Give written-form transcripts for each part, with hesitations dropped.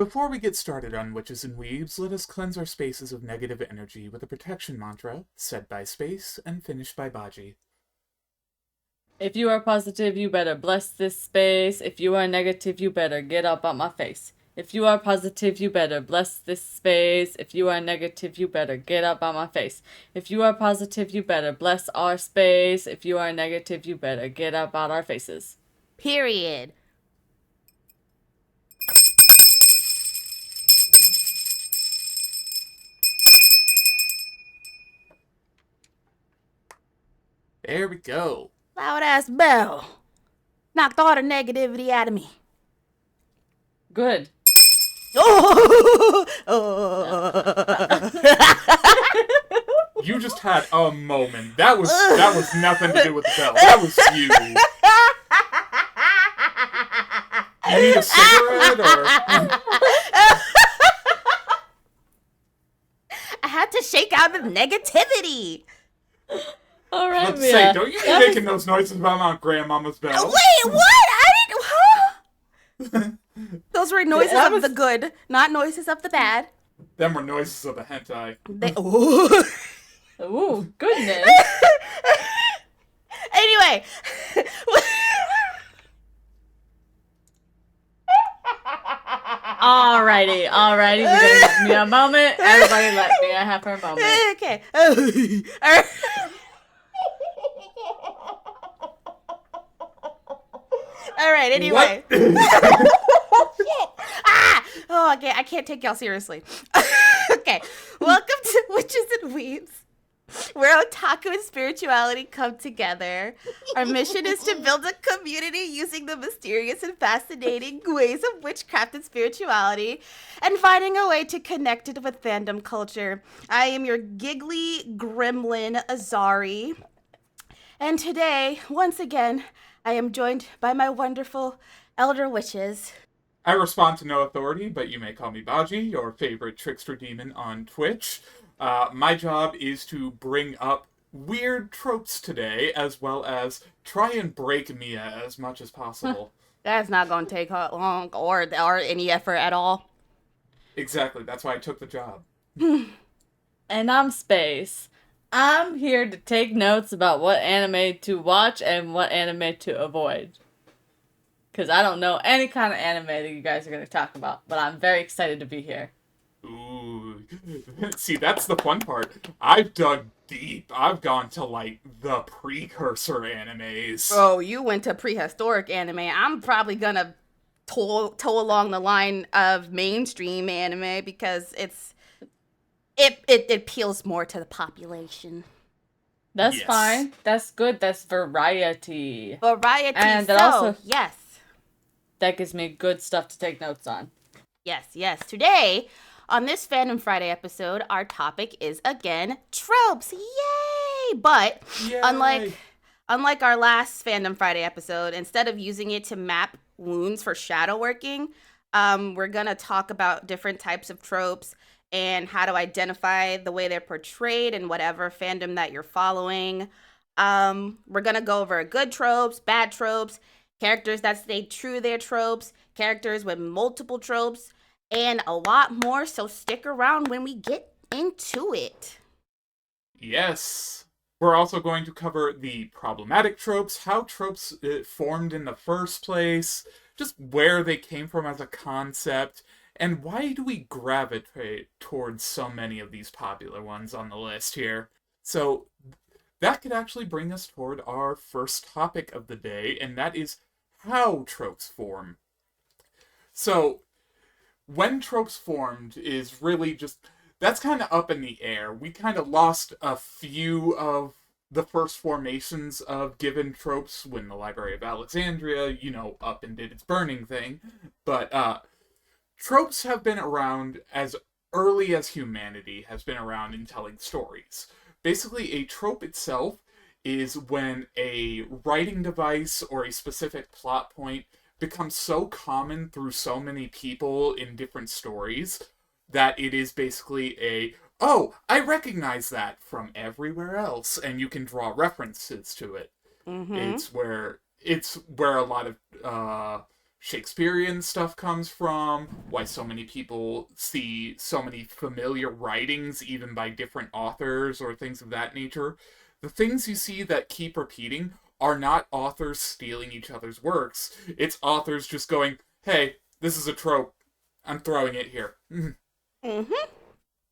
Before we get started on Witches and Weebs, let us cleanse our spaces of negative energy with a protection mantra, said by Space and finished by Baji. If you are positive, you better bless this space. If you are negative, you better get up out my face. If you are positive, you better bless this space. If you are negative, you better get up out my face. If you are positive, you better bless our space. If you are negative, you better get up out our faces. Period. There we go. Loud ass bell. Knocked all the negativity out of me. Good. Oh! You just had a moment. That was nothing to do with the bell. That was you. You need a cigarette or? I had to shake out the negativity. All right, Let's say, don't you be making those noises about my grandmama's bell? Wait, what? I didn't. Huh? Those were noises of the good, not noises of the bad. Them were noises of the hentai. Ooh, goodness. Anyway. Alrighty. We're gonna give me a moment. Everybody let me have her moment. Okay. All right, anyway. Oh, okay, I can't take y'all seriously. Okay, welcome to Witches and Weebs, where otaku and spirituality come together. Our mission is to build a community using the mysterious and fascinating ways of witchcraft and spirituality, and finding a way to connect it with fandom culture. I am your giggly gremlin, Azari, and today, once again, I am joined by my wonderful elder witches. I respond to no authority, but you may call me Baji, your favorite trickster demon on Twitch. My job is to bring up weird tropes today, as well as try and break Mia as much as possible. That's not going to take long or any effort at all. Exactly, that's why I took the job. And I'm Space. I'm here to take notes about what anime to watch and what anime to avoid. Because I don't know any kind of anime that you guys are going to talk about, but I'm very excited to be here. Ooh. See, that's the fun part. I've dug deep. I've gone to, the precursor animes. Oh, you went to prehistoric anime. I'm probably going to toe along the line of mainstream anime because it appeals more to the population. That's Yes. fine. That's good. That's variety. Variety, And so, that also- yes. That gives me good stuff to take notes on. Yes. Today, on this Fandom Friday episode, our topic is, again, tropes. Yay! But, Yay. unlike our last Fandom Friday episode, instead of using it to map wounds for shadow working, we're going to talk about different types of tropes and how to identify the way they're portrayed in whatever fandom that you're following. We're going to go over good tropes, bad tropes, characters that stay true to their tropes, characters with multiple tropes, and a lot more, so stick around when we get into it. Yes. We're also going to cover the problematic tropes, how tropes formed in the first place, just where they came from as a concept, and why do we gravitate towards so many of these popular ones on the list here. So that could actually bring us toward our first topic of the day, and that is how tropes form. So, when tropes formed is really just, that's kind of up in the air. We kind of lost a few of the first formations of given tropes when the Library of Alexandria, up and did its burning thing. But, tropes have been around as early as humanity has been around in telling stories. Basically, a trope itself is when a writing device or a specific plot point becomes so common through so many people in different stories that it is basically oh, I recognize that from everywhere else, and you can draw references to it. Mm-hmm. It's where a lot of Shakespearean stuff comes from, why so many people see so many familiar writings, even by different authors or things of that nature. The things you see that keep repeating are not authors stealing each other's works. It's authors just going, hey, this is a trope. I'm throwing it here. Mm-hmm.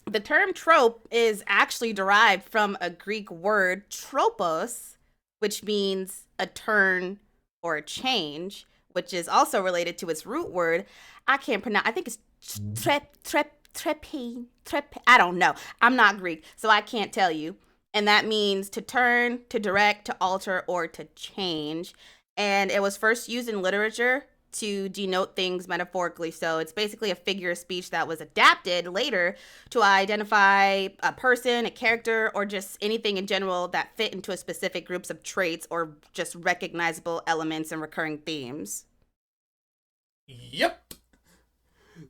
The term trope is actually derived from a Greek word, tropos, which means a turn or a change, which is also related to its root word. I can't pronounce. I think it's trepe. I don't know. I'm not Greek, so I can't tell you. And that means to turn, to direct, to alter, or to change. And it was first used in literature to denote things metaphorically. So it's basically a figure of speech that was adapted later to identify a person, a character, or just anything in general that fit into a specific groups of traits or just recognizable elements and recurring themes. Yep.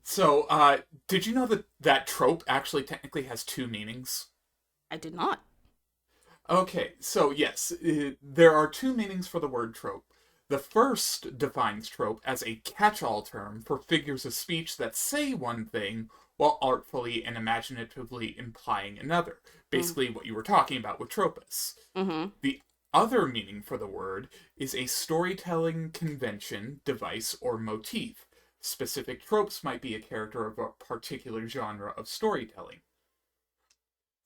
So, did you know that trope actually technically has two meanings? I did not. Okay, so yes, there are two meanings for the word trope. The first defines trope as a catch-all term for figures of speech that say one thing while artfully and imaginatively implying another. Basically what you were talking about with tropes. Mm-hmm. The other meaning for the word is a storytelling convention, device, or motif. Specific tropes might be a character of a particular genre of storytelling.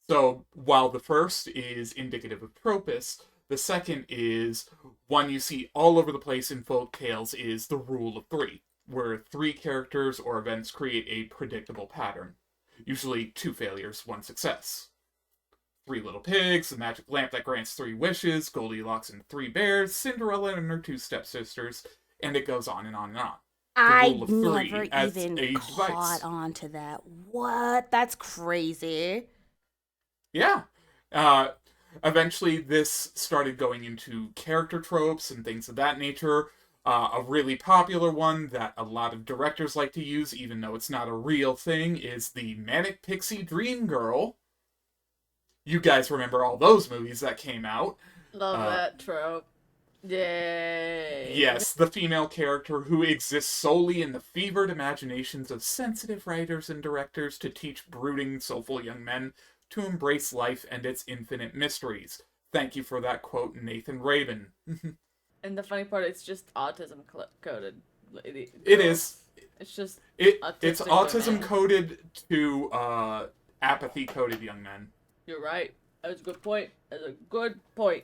So, while the first is indicative of tropes, the second is one you see all over the place in folk tales is the rule of three, where three characters or events create a predictable pattern. Usually 2 failures, 1 success. 3 little pigs, the magic lamp that grants 3 wishes, Goldilocks and 3 bears, Cinderella and her 2 stepsisters, and it goes on and on and on. I never even caught device. on to that. What? That's crazy. Yeah. Eventually, this started going into character tropes and things of that nature. A really popular one that a lot of directors like to use, even though it's not a real thing, is the Manic Pixie Dream Girl. You guys remember all those movies that came out. Love that trope. Yay. Yes, the female character who exists solely in the fevered imaginations of sensitive writers and directors to teach brooding, soulful young men to embrace life and its infinite mysteries. Thank you for that quote, Nathan Rabin. And the funny part, it's just autism coded. It is. It's just it's autism women. coded to apathy coded young men. You're right. That's a good point. That's a good point.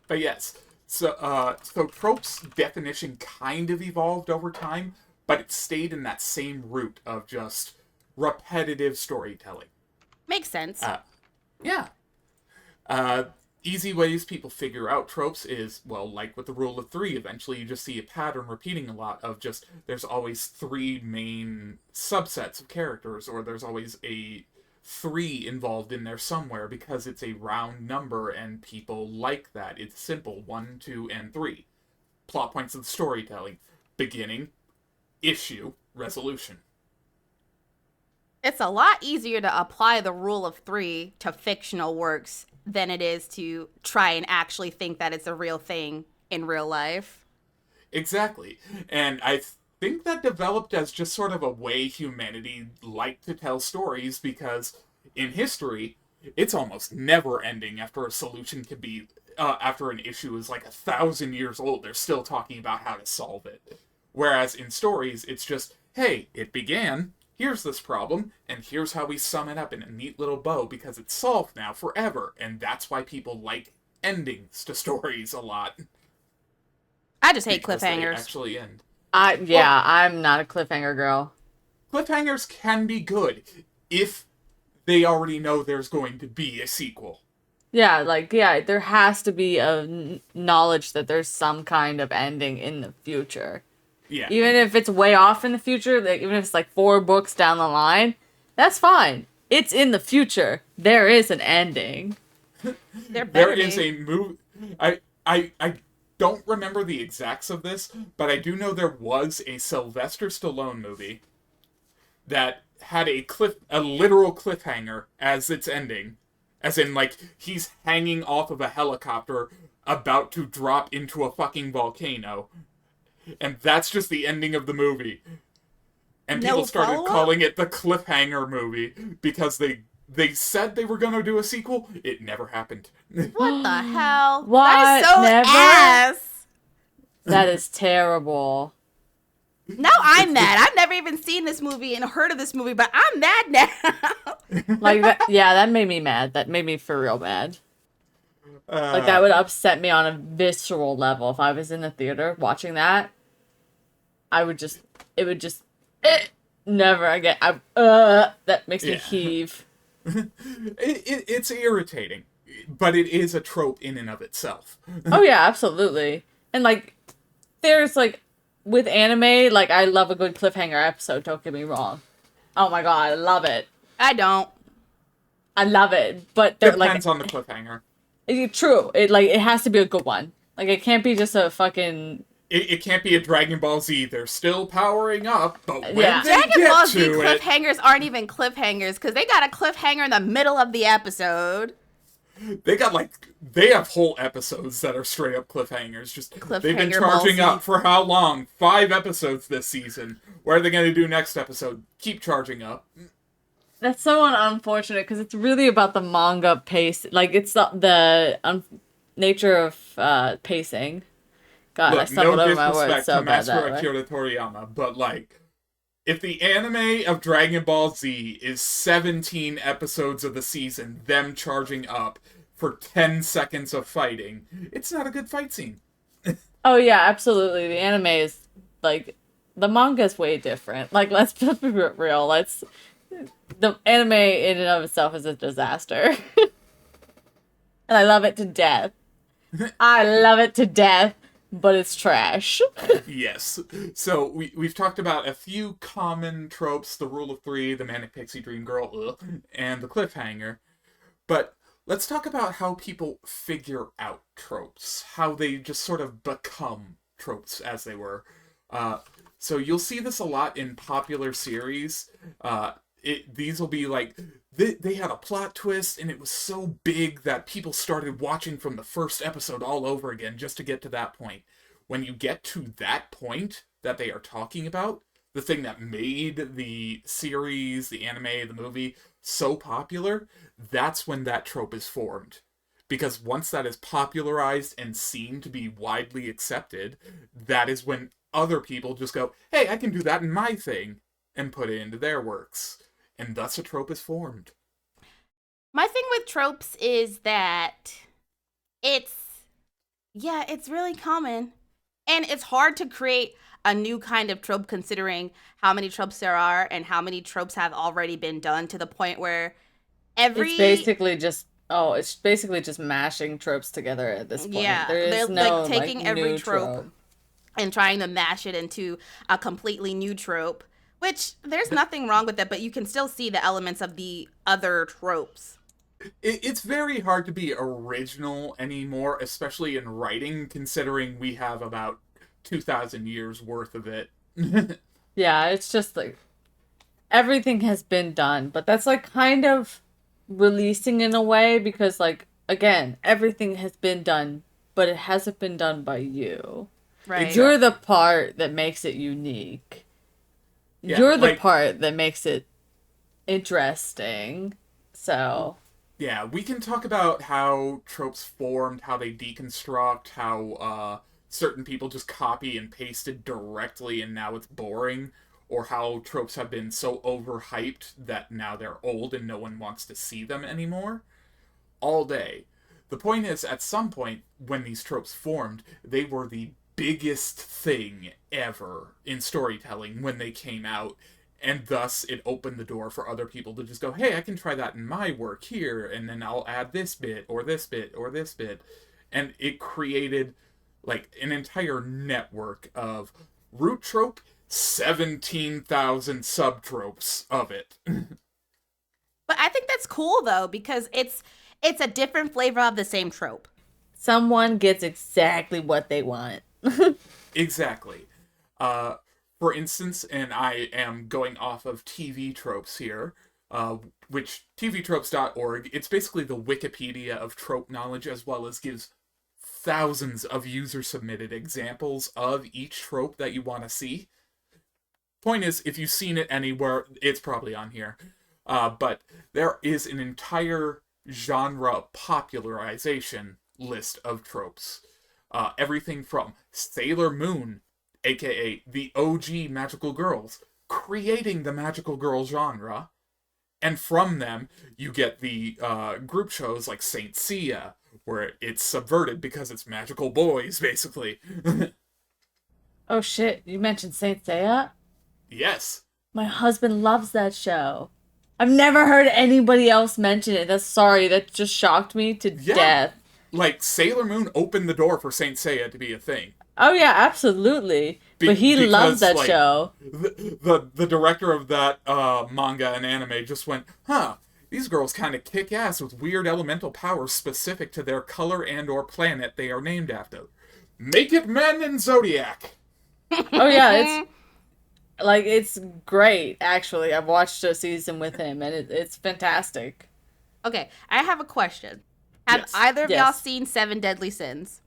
But yes, so tropes definition kind of evolved over time, but it stayed in that same root of just repetitive storytelling. Makes sense. Yeah. Easy ways people figure out tropes is, well, like with the rule of 3, eventually you just see a pattern repeating a lot of just, there's always 3 main subsets of characters, or there's always a 3 involved in there somewhere because it's a round number and people like that. It's simple, 1, 2, and 3. Plot points of the storytelling. Beginning, issue, resolution. It's a lot easier to apply the rule of 3 to fictional works than it is to try and actually think that it's a real thing in real life. Exactly. And I think that developed as just sort of a way humanity liked to tell stories, because in history, it's almost never ending after a solution can be, after an issue is like 1,000 years old, they're still talking about how to solve it. Whereas in stories, it's just, hey, it began, here's this problem, and here's how we sum it up in a neat little bow because it's solved now forever. And that's why people like endings to stories a lot. I just hate Because cliffhangers. they actually end. I'm not a cliffhanger girl. Cliffhangers can be good if they already know there's going to be a sequel. Yeah, there has to be a knowledge that there's some kind of ending in the future. Yeah. Even if it's way off in the future, like even if it's like 4 books down the line, that's fine. It's in the future. There is an ending. There is a movie. I don't remember the exacts of this, but I do know there was a Sylvester Stallone movie that had a literal cliffhanger as its ending. As in, like, he's hanging off of a helicopter about to drop into a fucking volcano. And that's just the ending of the movie. And No people started follow-up? calling it the cliffhanger movie because they said they were going to do a sequel. It never happened. What the hell? What? That is so Never? ass. That is terrible. Now I'm mad. I've never even seen this movie and heard of this movie, but I'm mad now. Like that, yeah, that made me mad. That made me for real mad. Like that would upset me on a visceral level if I was in the theater watching that. It would just never again. That makes me heave. It's irritating, but it is a trope in and of itself. Oh yeah, absolutely. And like, there's like with anime, like I love a good cliffhanger episode. Don't get me wrong. Oh my god, I love it. I don't. I love it, but they're like Depends on the cliffhanger. true. It has to be a good one. Like it can't be just a fucking. It can't be a Dragon Ball Z. They're still powering up, but when Yeah. they Dragon get Ball Z to it, cliffhangers aren't even cliffhangers because they got a cliffhanger in the middle of the episode. they have whole episodes that are straight up cliffhangers. Just they've been Cliffhanger charging Ball Z. up for how long? 5 episodes this season. What are they going to do next episode? Keep charging up. That's so unfortunate because it's really about the manga pace. Like it's the nature of pacing. God, I Look, stumbled no over my disrespect words so to bad Master that way. Akira Toriyama, but like, if the anime of Dragon Ball Z is 17 episodes of the season, them charging up for 10 seconds of fighting, it's not a good fight scene. Oh yeah, absolutely. The anime is like the manga is way different. Like let's be real. The anime in and of itself is a disaster, and I love it to death. I love it to death, but it's trash. Yes. So we've talked about a few common tropes: the rule of 3, the manic pixie dream girl, and the cliffhanger. But let's talk about how people figure out tropes, how they just sort of become tropes, as they were. So you'll see this a lot in popular series. These will be like, they had a plot twist and it was so big that people started watching from the first episode all over again just to get to that point. When you get to that point that they are talking about, the thing that made the series, the anime, the movie so popular, that's when that trope is formed. Because once that is popularized and seen to be widely accepted, that is when other people just go, hey, I can do that in my thing, and put it into their works. And thus a trope is formed. My thing with tropes is that it's really common. And it's hard to create a new kind of trope considering how many tropes there are and how many tropes have already been done to the point where It's basically just mashing tropes together at this point. Yeah, There is they're no like taking every new trope and trying to mash it into a completely new trope, which there's nothing wrong with it, but you can still see the elements of the other tropes. It's very hard to be original anymore, especially in writing, considering we have about 2,000 years worth of it. Yeah, it's just like everything has been done, but that's like kind of releasing in a way because like again, everything has been done, but it hasn't been done by you. Right. You're the part that makes it unique. Yeah, You're the like- part that makes it interesting. So, Yeah, we can talk about how tropes formed, how they deconstruct, how certain people just copy and pasted directly and now it's boring, or how tropes have been so overhyped that now they're old and no one wants to see them anymore. All day. The point is, at some point, when these tropes formed, they were the biggest thing ever in storytelling when they came out, and thus it opened the door for other people to just go, hey, I can try that in my work here, and then I'll add this bit, or this bit, or this bit. And it created, like, an entire network of root trope, 17,000 subtropes of it. But I think that's cool though, because it's a different flavor of the same trope. someone gets exactly what they want. Exactly. For instance, and I am going off of TV tropes here, which tvtropes.org, it's basically the Wikipedia of trope knowledge, as well as gives thousands of user-submitted examples of each trope that you want to see. Point is, if you've seen it anywhere, it's probably on here. But there is an entire genre popularization list of tropes. Everything from Sailor Moon, aka the OG magical girls, creating the magical girl genre. And from them, you get the group shows like Saint Seiya, where it's subverted because it's magical boys, basically. Oh shit, you mentioned Saint Seiya? Yes. My husband loves that show. I've never heard anybody else mention it. That just shocked me to death. Like, Sailor Moon opened the door for Saint Seiya to be a thing. Oh yeah, absolutely. But he loves that show. The director of that manga and anime just went, these girls kind of kick ass with weird elemental powers specific to their color and or planet they are named after. Make it men in Zodiac! Oh yeah, it's great, actually. I've watched a season with him, and it's fantastic. Okay, I have a question. Have either of y'all seen Seven Deadly Sins?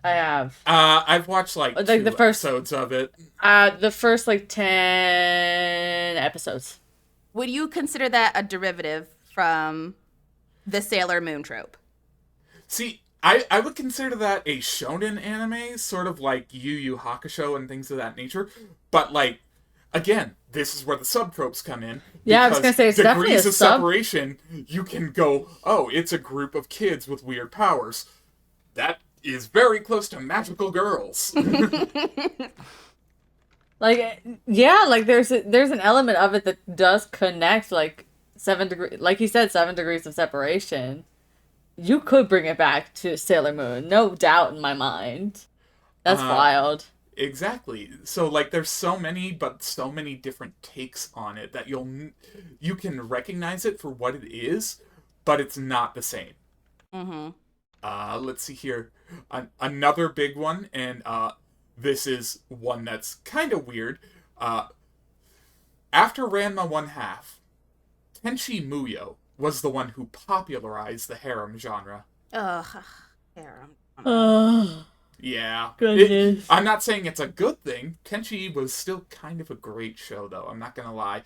I have. I've watched like two the first episodes of it. The first 10 episodes. Would you consider that a derivative from the Sailor Moon trope? See, I would consider that a shonen anime, sort of like Yu Yu Hakusho and things of that nature. But like, again, this is where the subtropes come in. Yeah, I was gonna say it's definitely a degrees of separation. You can go, oh, it's a group of kids with weird powers. That is very close to magical girls. There's an element of it that does connect, like 7 degrees, like you said, 7 degrees of separation. You could bring it back to Sailor Moon, no doubt in my mind. That's wild. Exactly. So like, there's so many different takes on it that you can recognize it for what it is, but it's not the same. Mm-hmm. Let's see here. Another big one, and this is one that's kind of weird. After Ranma 1/2, Tenchi Muyo was the one who popularized the harem genre. Ugh, harem. Oh, Yeah. goodness. I'm not saying it's a good thing. Tenchi was still kind of a great show, though. I'm not gonna lie.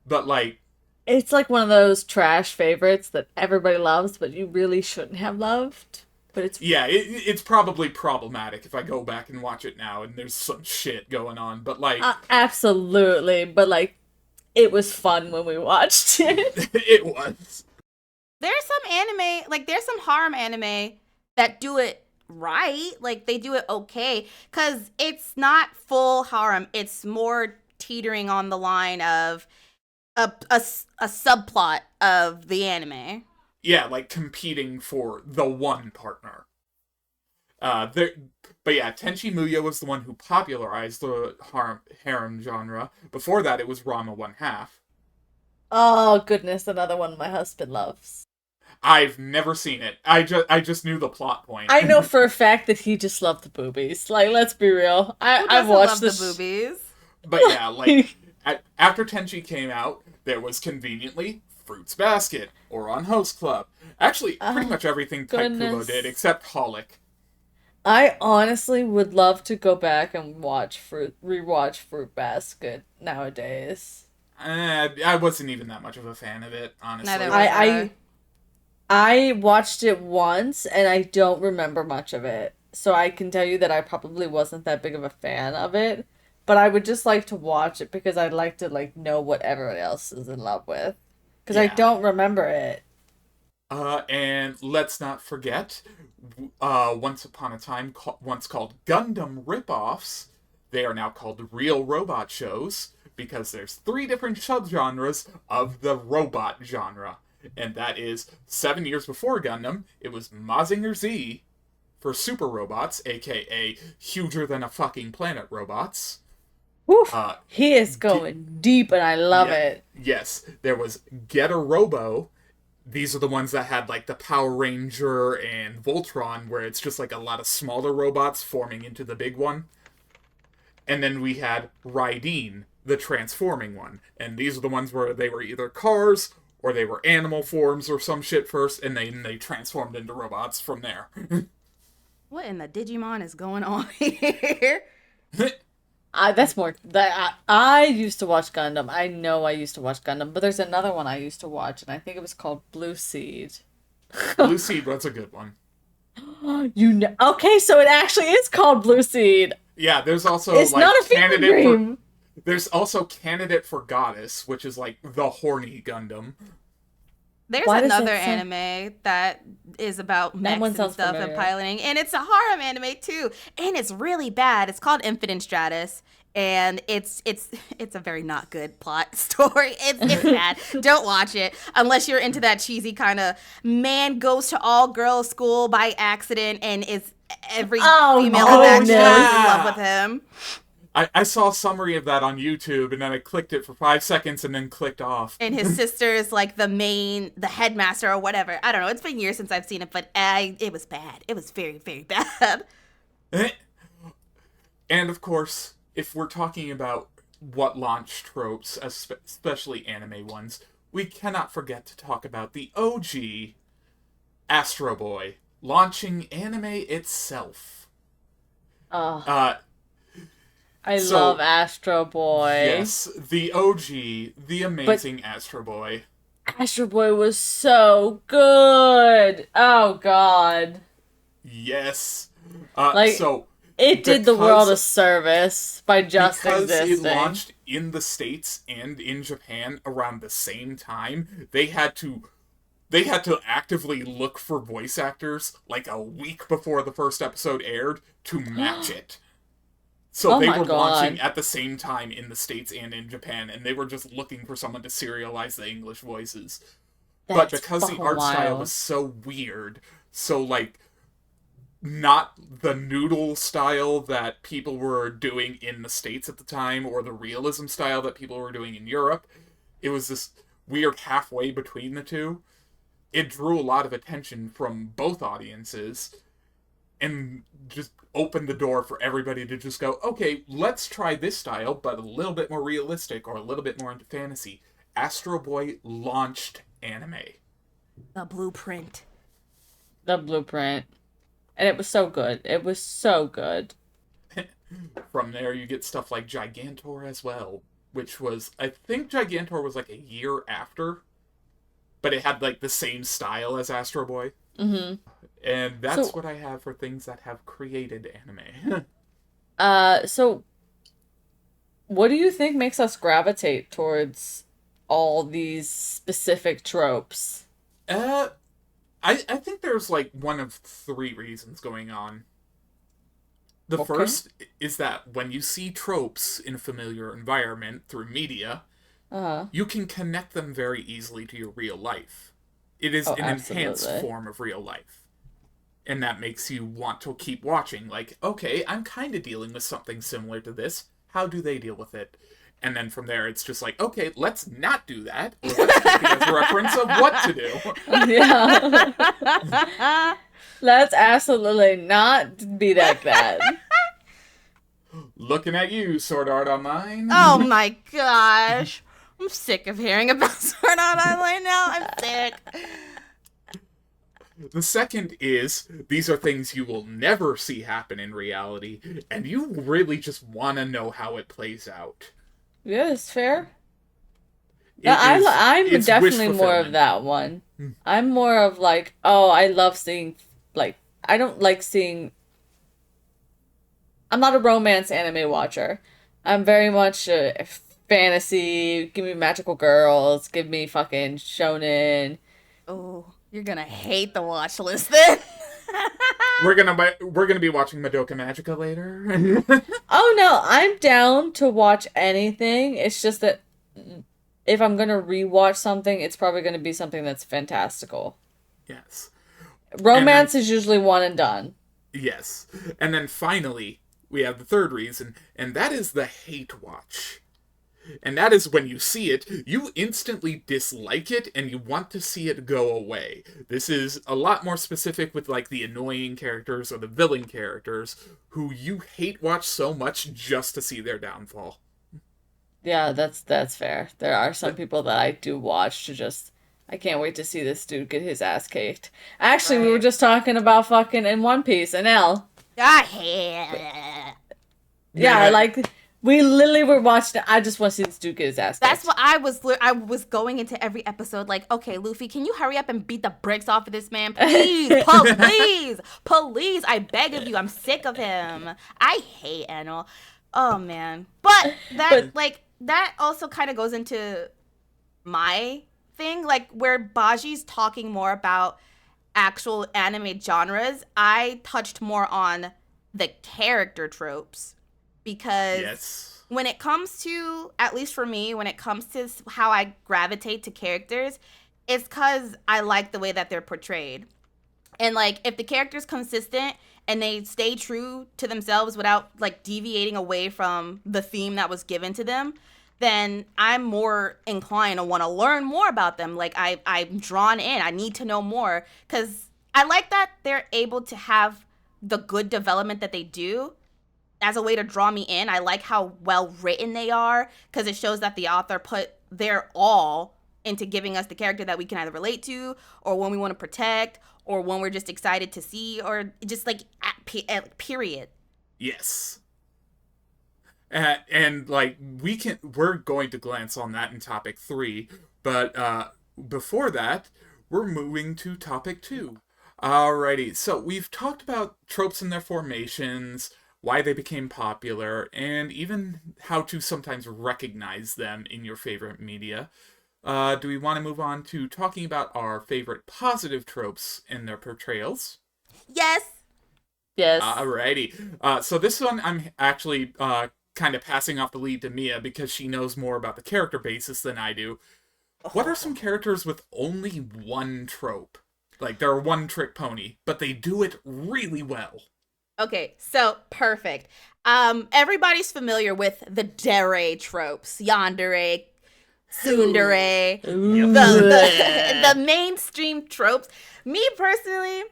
But, like... It's like one of those trash favorites that everybody loves, but you really shouldn't have loved. But it's... Yeah, it's probably problematic if I go back and watch it now and there's some shit going on. But, like... absolutely. But, like, it was fun when we watched it. It was. There's some anime, like, there's some harem anime that do it right. Like, they do it okay. Because it's not full harem. It's more teetering on the line of a subplot of the anime. Yeah, like competing for the one partner. But yeah, Tenchi Muyo was the one who popularized the harem genre. Before that, it was Ranma 1/2. Oh, goodness, another one my husband loves. I've never seen it. I just knew the plot point. I know for a fact that he just loved the boobies. Like, let's be real. I've watched the boobies. But yeah, like, after Tenchi came out, there was conveniently Fruits Basket, or on Host Club. Actually, pretty much everything Type Kubo did, except Holic. I honestly would love to go back and rewatch Fruit Basket nowadays. I wasn't even that much of a fan of it, honestly. Neither was I watched it once, and I don't remember much of it. So I can tell you that I probably wasn't that big of a fan of it. But I would just like to watch it because I'd like to, like, know what everyone else is in love with. Because I don't remember it. And let's not forget, once upon a time, once called Gundam Ripoffs, they are now called Real Robot Shows, because there's 3 different subgenres of the robot genre. And that is, 7 years before Gundam, it was Mazinger Z for super robots, aka huger than a fucking planet robots. Woof. He is going deep, and I love it. Yes, there was Getter Robo. These are the ones that had, like, the Power Ranger and Voltron, where it's just, like, a lot of smaller robots forming into the big one. And then we had Raideen, the transforming one. And these are the ones where they were either cars, or they were animal forms or some shit first, and then they transformed into robots from there. What in the Digimon is going on here? That's more that I used to watch Gundam. I know I used to watch Gundam, but there's another one I used to watch, and I think it was called Blue Seed. Blue Seed was a good one. Okay, so it actually is called Blue Seed. Yeah, there's also It's like not a fever dream. There's also Candidate for Goddess, which is like the horny Gundam. There's Why does another that sound- anime that is about mechs one and sounds stuff familiar. and piloting, and it's a harem anime too, and it's really bad. It's called Infinite Stratus, and it's a very not good plot story. It's bad. Don't watch it unless you're into that cheesy kind of man goes to all girls school by accident and is every female in that show is in love with him. I saw a summary of that on YouTube, and then I clicked it for 5 seconds and then clicked off. And his sister is like the headmaster or whatever. I don't know. It's been years since I've seen it, but it was bad. It was very, very bad. And of course, if we're talking about what launched tropes, especially anime ones, we cannot forget to talk about the OG Astro Boy launching anime itself. I love Astro Boy. Yes, the OG, the amazing Astro Boy. Astro Boy was so good. Oh God. Yes. So it did the world a service by just existing. Because it launched in the States and in Japan around the same time, they had to actively look for voice actors like a week before the first episode aired to match it. So they were launching at the same time in the States and in Japan, and they were just looking for someone to serialize the English voices. But because the art style was so weird, so like not the noodle style that people were doing in the States at the time, or the realism style that people were doing in Europe, it was this weird halfway between the two. It drew a lot of attention from both audiences, and just opened the door for everybody to just go, okay, let's try this style, but a little bit more realistic, or a little bit more into fantasy. Astro Boy launched anime. The blueprint. And it was so good. It was so good. From there, you get stuff like Gigantor as well, which was, I think Gigantor was like a year after, but it had like the same style as Astro Boy. Mm-hmm. And that's what I have for things that have created anime. So what do you think makes us gravitate towards all these specific tropes? I think there's like one of 3 reasons going on. The first is that when you see tropes in a familiar environment through media, you can connect them very easily to your real life. It is an enhanced form of real life. And that makes you want to keep watching. Like, okay, I'm kind of dealing with something similar to this. How do they deal with it? And then from there, it's just like, okay, let's not do that. Or let's take it as a reference of what to do. Yeah. Let's absolutely not be like that. Looking at you, Sword Art Online. Oh my gosh. I'm sick of hearing about Sword Art Online now. I'm sick. The second is, these are things you will never see happen in reality, and you really just want to know how it plays out. Yeah, it's fair. I'm definitely more of that one. I'm more of like, oh, I love seeing, like, I don't like seeing... I'm not a romance anime watcher. I'm very much a fantasy, give me magical girls, give me fucking shonen. Oh, you're gonna hate the watch list then. We're gonna be watching Madoka Magica later. Oh no, I'm down to watch anything. It's just that if I'm gonna rewatch something, it's probably gonna be something that's fantastical. Yes. Romance is usually one and done. Yes. And then finally, we have the third reason, and that is the hate watch. And that is when you see it, you instantly dislike it and you want to see it go away. This is a lot more specific with like the annoying characters or the villain characters who you hate watch so much just to see their downfall. Yeah, that's fair. There are some people that I do watch to just I can't wait to see this dude get his ass kicked. Actually, we were Right. just talking about fucking in One Piece and L. I hate. Yeah, like we literally were watching. I just want to see this dude get his ass kicked. That's what I was. I was going into every episode like, okay, Luffy, can you hurry up and beat the bricks off of this man, please, please, please? I beg of you. I'm sick of him. I hate Enel. Oh man, but that also kind of goes into my thing, like where Baji's talking more about actual anime genres. I touched more on the character tropes because Yes. when it comes to, at least for me, when it comes to how I gravitate to characters, it's because I like the way that they're portrayed. And like, if the character's consistent and they stay true to themselves without like deviating away from the theme that was given to them, then I'm more inclined to want to learn more about them. Like I'm drawn in. I need to know more because I like that they're able to have the good development that they do as a way to draw me in. I like how well written they are because it shows that the author put their all into giving us the character that we can either relate to, or one we want to protect, or one we're just excited to see, or just like at period. Yes. And like we're going to glance on that in topic 3, but before that, we're moving to topic 2. Alrighty, so we've talked about tropes and their formations, why they became popular, and even how to sometimes recognize them in your favorite media. Do we want to move on to talking about our favorite positive tropes and their portrayals? Yes. Yes. Alrighty. So this one I'm actually kind of passing off the lead to Mia because she knows more about the character basis than I do. What are some characters with only one trope? Like, they're a one-trick pony, but they do it really well. Okay, so perfect. Everybody's familiar with the dere tropes, yandere, tsundere, the mainstream tropes. Me personally,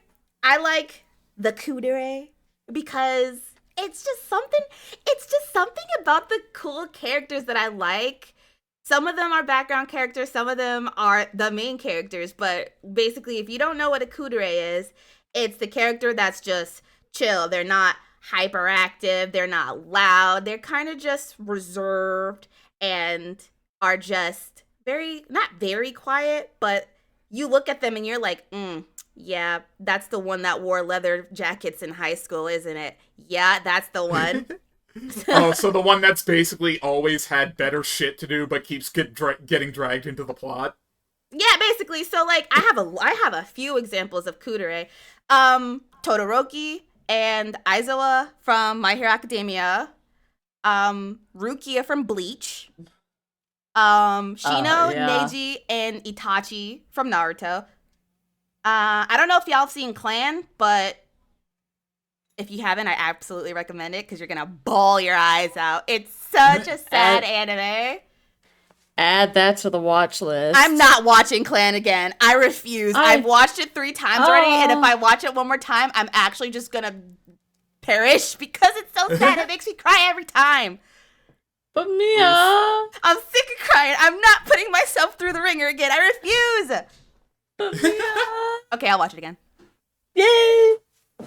I like the kudere because it's just something about the cool characters that I like. Some of them are background characters, some of them are the main characters, but basically if you don't know what a kudere is, it's the character that's just chill. They're not hyperactive, they're not loud, they're kind of just reserved and are just not very quiet, but you look at them and you're like, yeah, that's the one that wore leather jackets in high school, isn't it? Yeah, that's the one. Oh, so the one that's basically always had better shit to do, but keeps getting dragged into the plot? Yeah, basically. So, like, I have a few examples of kudere. Todoroki and Aizawa from My Hero Academia. Rukia from Bleach. Shino, yeah. Neji, and Itachi from Naruto. I don't know if y'all have seen Clan, but if you haven't, I absolutely recommend it because you're gonna bawl your eyes out. It's such a sad anime. Add that to the watch list. I'm not watching Clan again. I refuse. I've watched it 3 times already, and if I watch it one more time, I'm actually just gonna perish because it's so sad. It makes me cry every time. But Mia, I'm sick of crying. I'm not putting myself through the ringer again. I refuse. but Mia. Okay, I'll watch it again. Yay!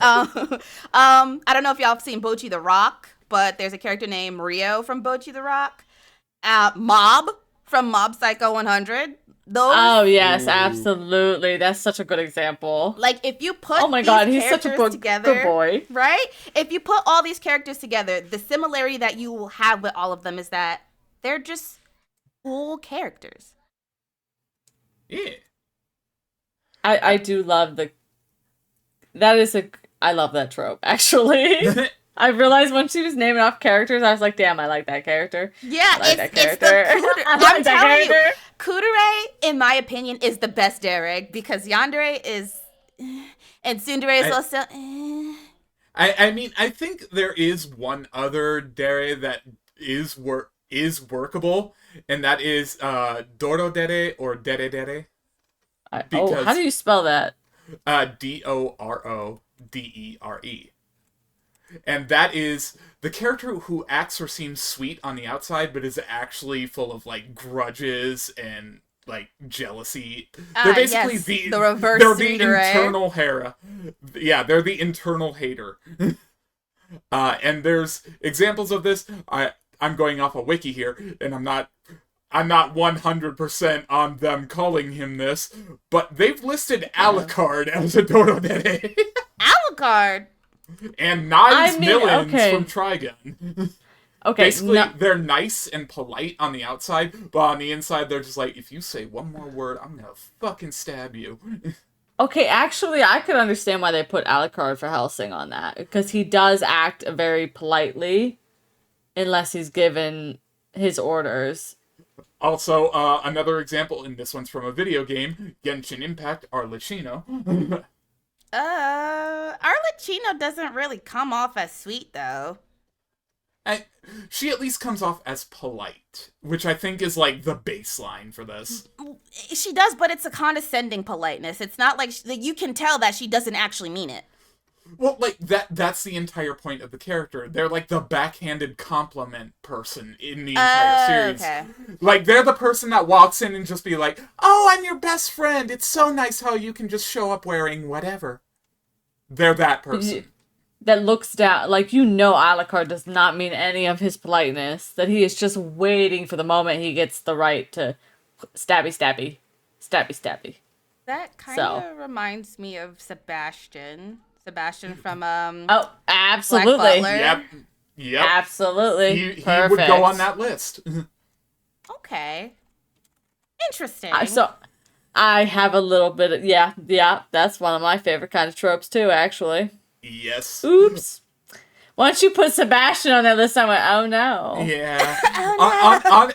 I don't know if y'all have seen Bocchi the Rock, but there's a character named Rio from Bocchi the Rock. Mob from Mob Psycho 100. Those. Oh yes, Ooh. absolutely. That's such a good example. Like if you put Oh my these god, he's such a characters together, good boy. right? If you put all these characters together, the similarity that you will have with all of them is that they're just cool characters. Yeah. I do love I love that trope, actually. I realized when she was naming off characters, I was like, damn, I like that character. Yeah, I like that it's the character. kudere. I I'm like that telling you, character. kudere, in my opinion, is the best dereg because yandere is, and tsundere is also. I mean, I think there is one other dere that is workable, and that is Doro dere or Dere dere. How do you spell that? Dorodere. And that is the character who acts or seems sweet on the outside, but is actually full of, like, grudges and like jealousy. They're basically yes, the reverse they're the tsundere. internal Hera. Yeah, they're the internal hater. And there's examples of this. I'm going off a wiki here, and I'm not 100% on them calling him this, but they've listed Alucard as a Dorodere. Alucard. And Knives I mean, Millins okay. from Trigun. Okay, Basically, no, they're nice and polite on the outside, but on the inside, they're just like, if you say one more word, I'm gonna fucking stab you. okay, actually, I could understand why they put Alucard for Helsing on that, because he does act very politely, unless he's given his orders. Also, another example, and this one's from a video game, Genshin Impact, Arlecchino. Arlecchino doesn't really come off as sweet, though. She at least comes off as polite, which I think is like the baseline for this. She does, but it's a condescending politeness. It's not like you can tell that she doesn't actually mean it. Well, like, that's the entire point of the character. They're like the backhanded compliment person in the entire series. Okay. Like, they're the person that walks in and just be like, oh, I'm your best friend. It's so nice how you can just show up wearing whatever. They're that person. That looks down, like, Alucard does not mean any of his politeness, that he is just waiting for the moment he gets the right to stabby. That kind of reminds me of Sebastian. Sebastian from Oh, absolutely. Black Butler. Yep. Absolutely. He would go on that list. Okay. Interesting. So, I have a little bit of, yeah, that's one of my favorite kind of tropes too, actually. Yes. Oops. Once you put Sebastian on that list, I went, oh no. Yeah. Oh, no.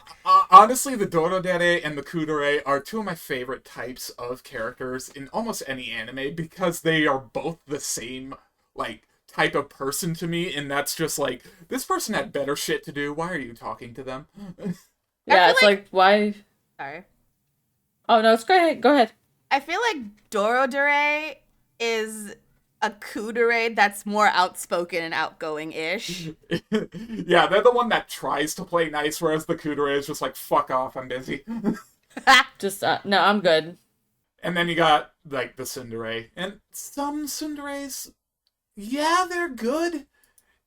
Honestly, the Dorodere and the Kudere are two of my favorite types of characters in almost any anime because they are both the same, like, type of person to me, and that's just like, this person had better shit to do. Why are you talking to them? Yeah, it's like, why? Sorry. Oh no, it's great. Go ahead. I feel like Dorodere is a kudere that's more outspoken and outgoing-ish. Yeah, they're the one that tries to play nice, whereas the Kudere is just like, fuck off, I'm busy. Just, no, I'm good. And then you got, like, the tsundere. And some tsunderes, yeah, they're good.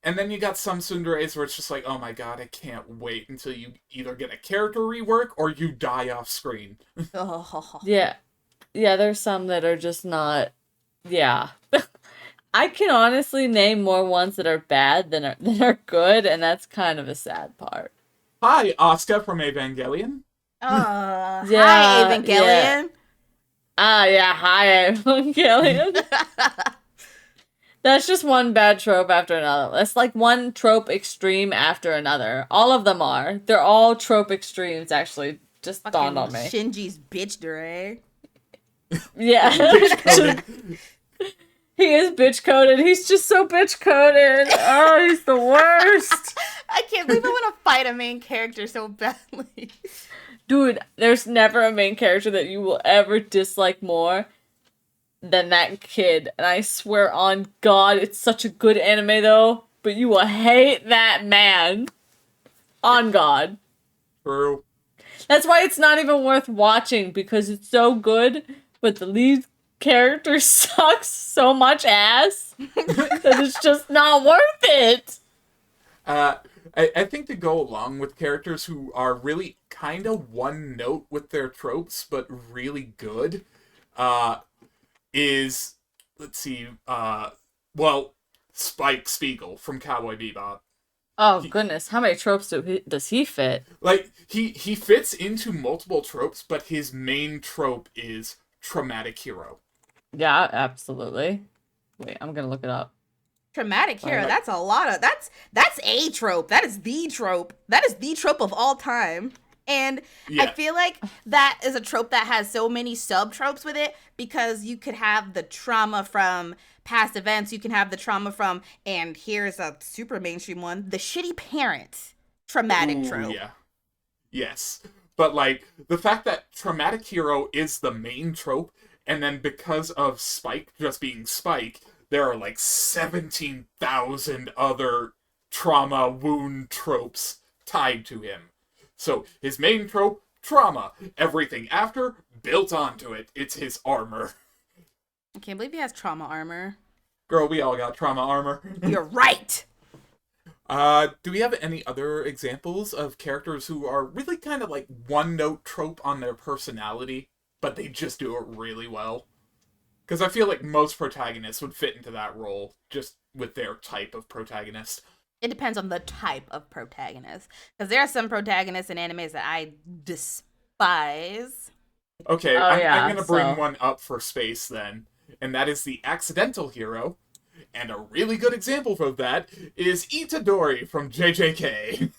And then you got some tsunderes where it's just like, oh my god, I can't wait until you either get a character rework or you die off screen. Oh. Yeah. Yeah, there's some that are just not, yeah. I can honestly name more ones that are bad than are good, and that's kind of a sad part. Hi, Oscar from Evangelion. Hi, Yeah, Evangelion. Yeah, hi, Evangelion. That's just one bad trope after another. That's like one trope extreme after another. All of them are. They're all trope extremes, actually. Just dawned on me. Shinji's bitch dure. Yeah. He is bitch coded. He's just so bitch coded. Oh, he's the worst. I can't believe I want to fight a main character so badly. Dude, there's never a main character that you will ever dislike more than that kid. And I swear on God, it's such a good anime though, but you will hate that man. On God. True. That's why it's not even worth watching, because it's so good, but the lead character sucks so much ass that it's just not worth it. I think to go along with characters who are really kind of one note with their tropes, but really good, is, let's see, well, Spike Spiegel from Cowboy Bebop. Oh, goodness. How many tropes does he fit? Like, he fits into multiple tropes, but his main trope is traumatic hero. Yeah, absolutely. Wait, I'm gonna look it up. Traumatic hero, that's a lot of, that's a trope. That is the trope. That is the trope of all time. And Yeah. I feel like that is a trope that has so many sub-tropes with it, because you could have the trauma from past events, you can have the trauma from, and here's a super mainstream one, the shitty parent traumatic trope. Yeah. Yes. But, like, the fact that traumatic hero is the main trope, and then because of Spike just being Spike, there are, like, 17,000 other trauma wound tropes tied to him. So, his main trope, Trauma. Everything after, built onto it. It's his armor. I can't believe he has trauma armor. Girl, we all got trauma armor. You're right! Do we have any other examples of characters who are really kind of like one-note trope on their personality, but they just do it really well? Because I feel like most protagonists would fit into that role, just with their type of protagonist. It depends on the type of protagonist. Because there are some protagonists in animes that I despise. Okay, Oh, I'm going to bring one up for space then, and that is the accidental hero. And a really good example of that is Itadori from JJK.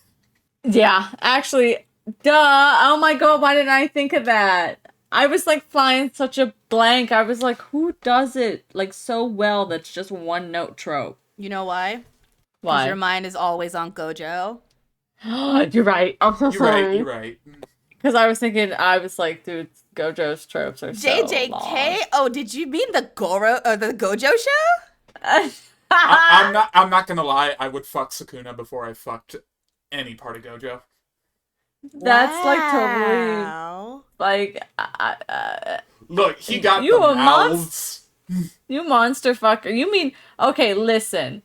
Yeah, actually, duh. Oh my god, why didn't I think of that? I was like flying such a blank. I was like, who does it like so well that's just one note trope? You know why? Why? Because your mind is always on Gojo. You're right. I'm so sorry. You're right. Because I was thinking, I was like, dude, Gojo's tropes are so JJK? long. Oh, did you mean the the Gojo show? I'm not gonna lie, I would fuck Sukuna before I fucked any part of Gojo. That's like totally Wow. like Look, he got You the a mouths. you monster fucker. You mean okay? Listen,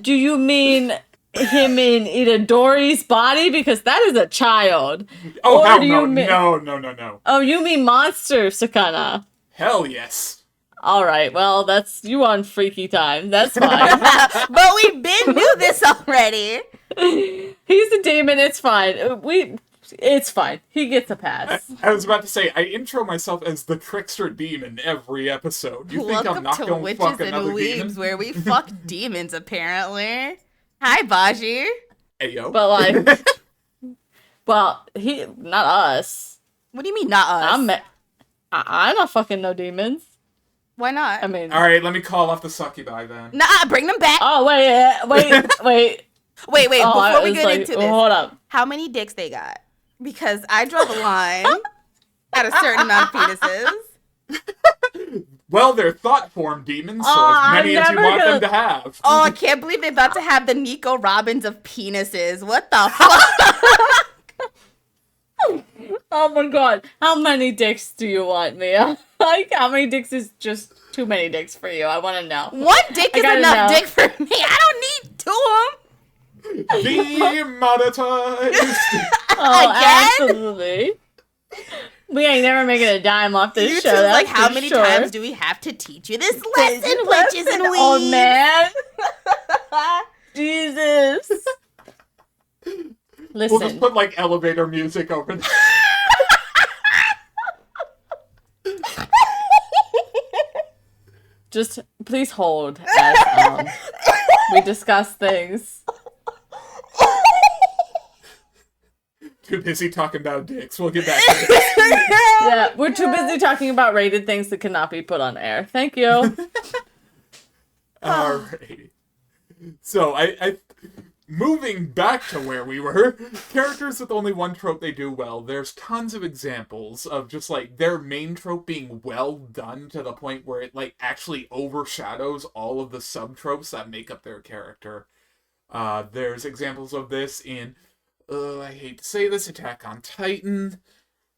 do you mean him in Itadori's body because that is a child? Oh, Or hell do no, you mean- no. Oh, you mean monster Sukuna? Hell yes. All right, well that's you on freaky time. That's fine. But we been knew this already. He's a demon. It's fine. It's fine. He gets a pass. I was about to say, I intro myself as the trickster demon every episode. You think Welcome I'm not to gonna Witches fuck and another Weebs, demon? where we fuck demons, apparently. Hi, Baji. Hey, yo. But like, well, he not us. What do you mean, not us? I'm not fucking no demons. Why not? I mean, Alright, let me call off the succubi then. Nah, bring them back. oh wait. Wait, Oh, before I we was get like, into this, hold up. how many dicks they got? Because I draw the line at a certain amount of penises. Well, they're thought form demons, so Oh, as many I'm as you never want gonna- them to have. Oh, I can't believe they're about to have the Nico Robbins of penises. What the fuck? Oh my god, how many dicks do you want, Mia? Like, how many dicks is just too many dicks for you? I want to know. One dick I is gotta enough know. dick for me. I don't need two of them. Demonetized. Oh, Again? absolutely. We ain't never making a dime off this YouTube's show. That's like, how for many sure. times do we have to teach you this lesson, witches and weebs? old man. Jesus. We'll just Listen, put, like, elevator music over there. just please hold as we discuss things. Too busy talking about dicks. We'll get back to this. Yeah, we're too busy talking about rated things that cannot be put on air. Thank you. Alrighty. So, I moving back to where we were, characters with only one trope they do well, there's tons of examples of just, like, their main trope being well done to the point where it, like, actually overshadows all of the sub-tropes that make up their character. There's examples of this in, I hate to say this, Attack on Titan,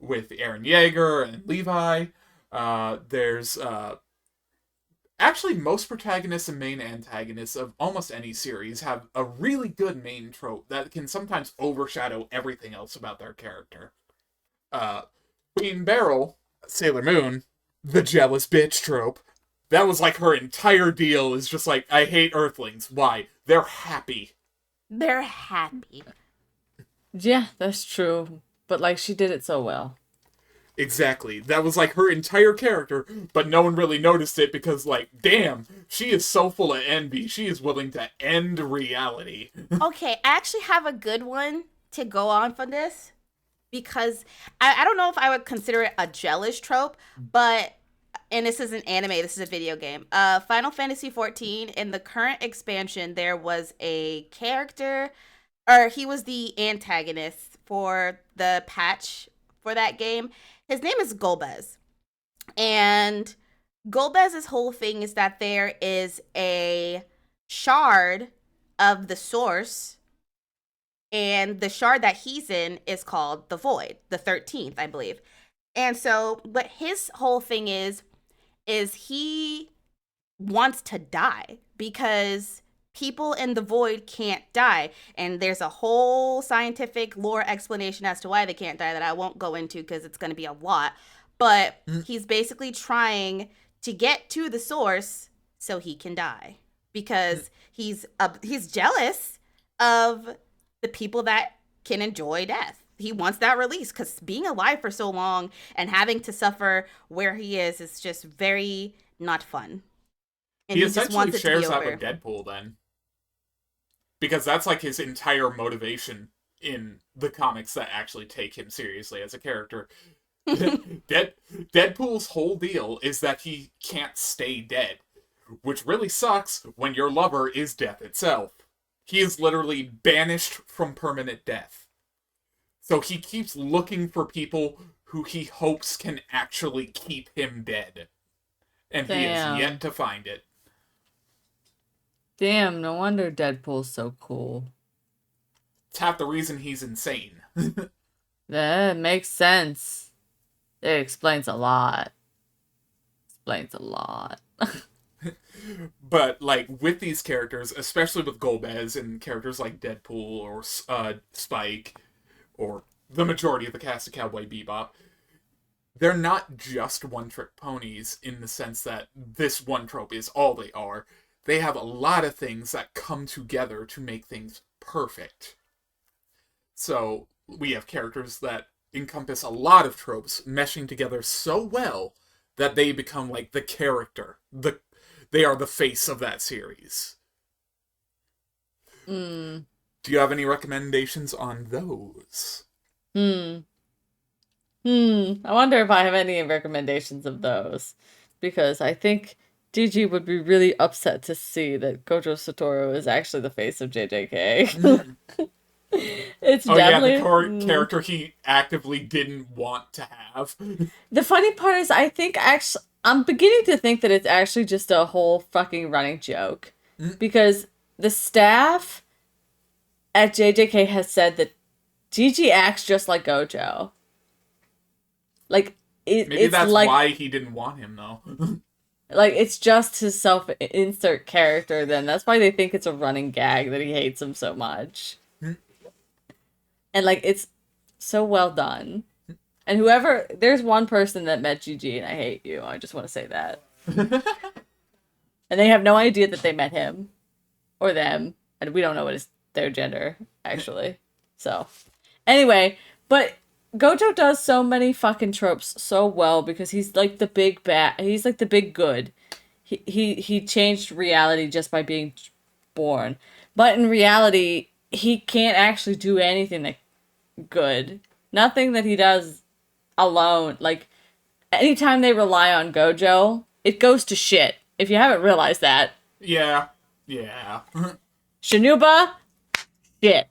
with Eren Yeager and Levi. There's, actually, most protagonists and main antagonists of almost any series have a really good main trope that can sometimes overshadow everything else about their character. Queen Beryl, Sailor Moon, the jealous bitch trope. That was like her entire deal is just like, I hate Earthlings. Why? They're happy. They're happy. Yeah, that's true. But like she did it so well. Exactly. That was like her entire character, but no one really noticed it because, like, damn, she is so full of envy. She is willing to end reality. Okay, I actually have a good one to go on for this because I don't know if I would consider it a jealous trope, but, and this is an anime, this is a video game. Final Fantasy XIV, in the current expansion, there was a character, or he was the antagonist for the patch for that game. His name is Golbez. And Golbez's whole thing is that there is a shard of the source And the shard that he's in is called the Void, the 13th, I believe. And so, but his whole thing is he wants to die because people in the Void can't die. And there's a whole scientific lore explanation as to why they can't die that I won't go into because it's going to be a lot. But he's basically trying to get to the source so he can die because he's jealous of the people that can enjoy death. He wants that release because being alive for so long and having to suffer where he is just very not fun. And he just essentially wants it to be shares that over. with Deadpool then. Because that's like his entire motivation in the comics that actually take him seriously as a character. Deadpool's whole deal is that he can't stay dead, which really sucks when your lover is death itself. He is literally banished from permanent death. So he keeps looking for people who he hopes can actually keep him dead. And he has yet to find it. Damn, no wonder Deadpool's so cool. It's half the reason he's insane. That makes sense. It explains a lot. But, like, with these characters, especially with Golbez and characters like Deadpool or Spike, or the majority of the cast of Cowboy Bebop, they're not just one-trick ponies in the sense that this one trope is all they are. They have a lot of things that come together to make things perfect. So, we have characters that encompass a lot of tropes meshing together so well that they become like the character. They are the face of that series. Do you have any recommendations on those? I wonder if I have any recommendations of those. Because I think Gigi would be really upset to see that Gojo Satoru is actually the face of JJK. It's definitely the character he actively didn't want to have. The funny part is I'm beginning to think that it's actually just a whole fucking running joke. Because the staff at JJK has said that Gigi acts just like Gojo. Like, Maybe that's why he didn't want him, though. Like, it's just his self-insert character, then. That's why they think it's a running gag that he hates him so much. And, like, it's so well done. And there's one person that met Gigi and I hate you. I just want to say that. And they have no idea that they met him. Or them. And we don't know what their gender, actually. So, anyway, but Gojo does so many fucking tropes so well because he's like the big bad. He's like the big good. He changed reality just by being born. But in reality, he can't actually do anything good. Nothing that he does alone. Like, anytime they rely on Gojo, it goes to shit. If you haven't realized that. Yeah. Shinuba, shit.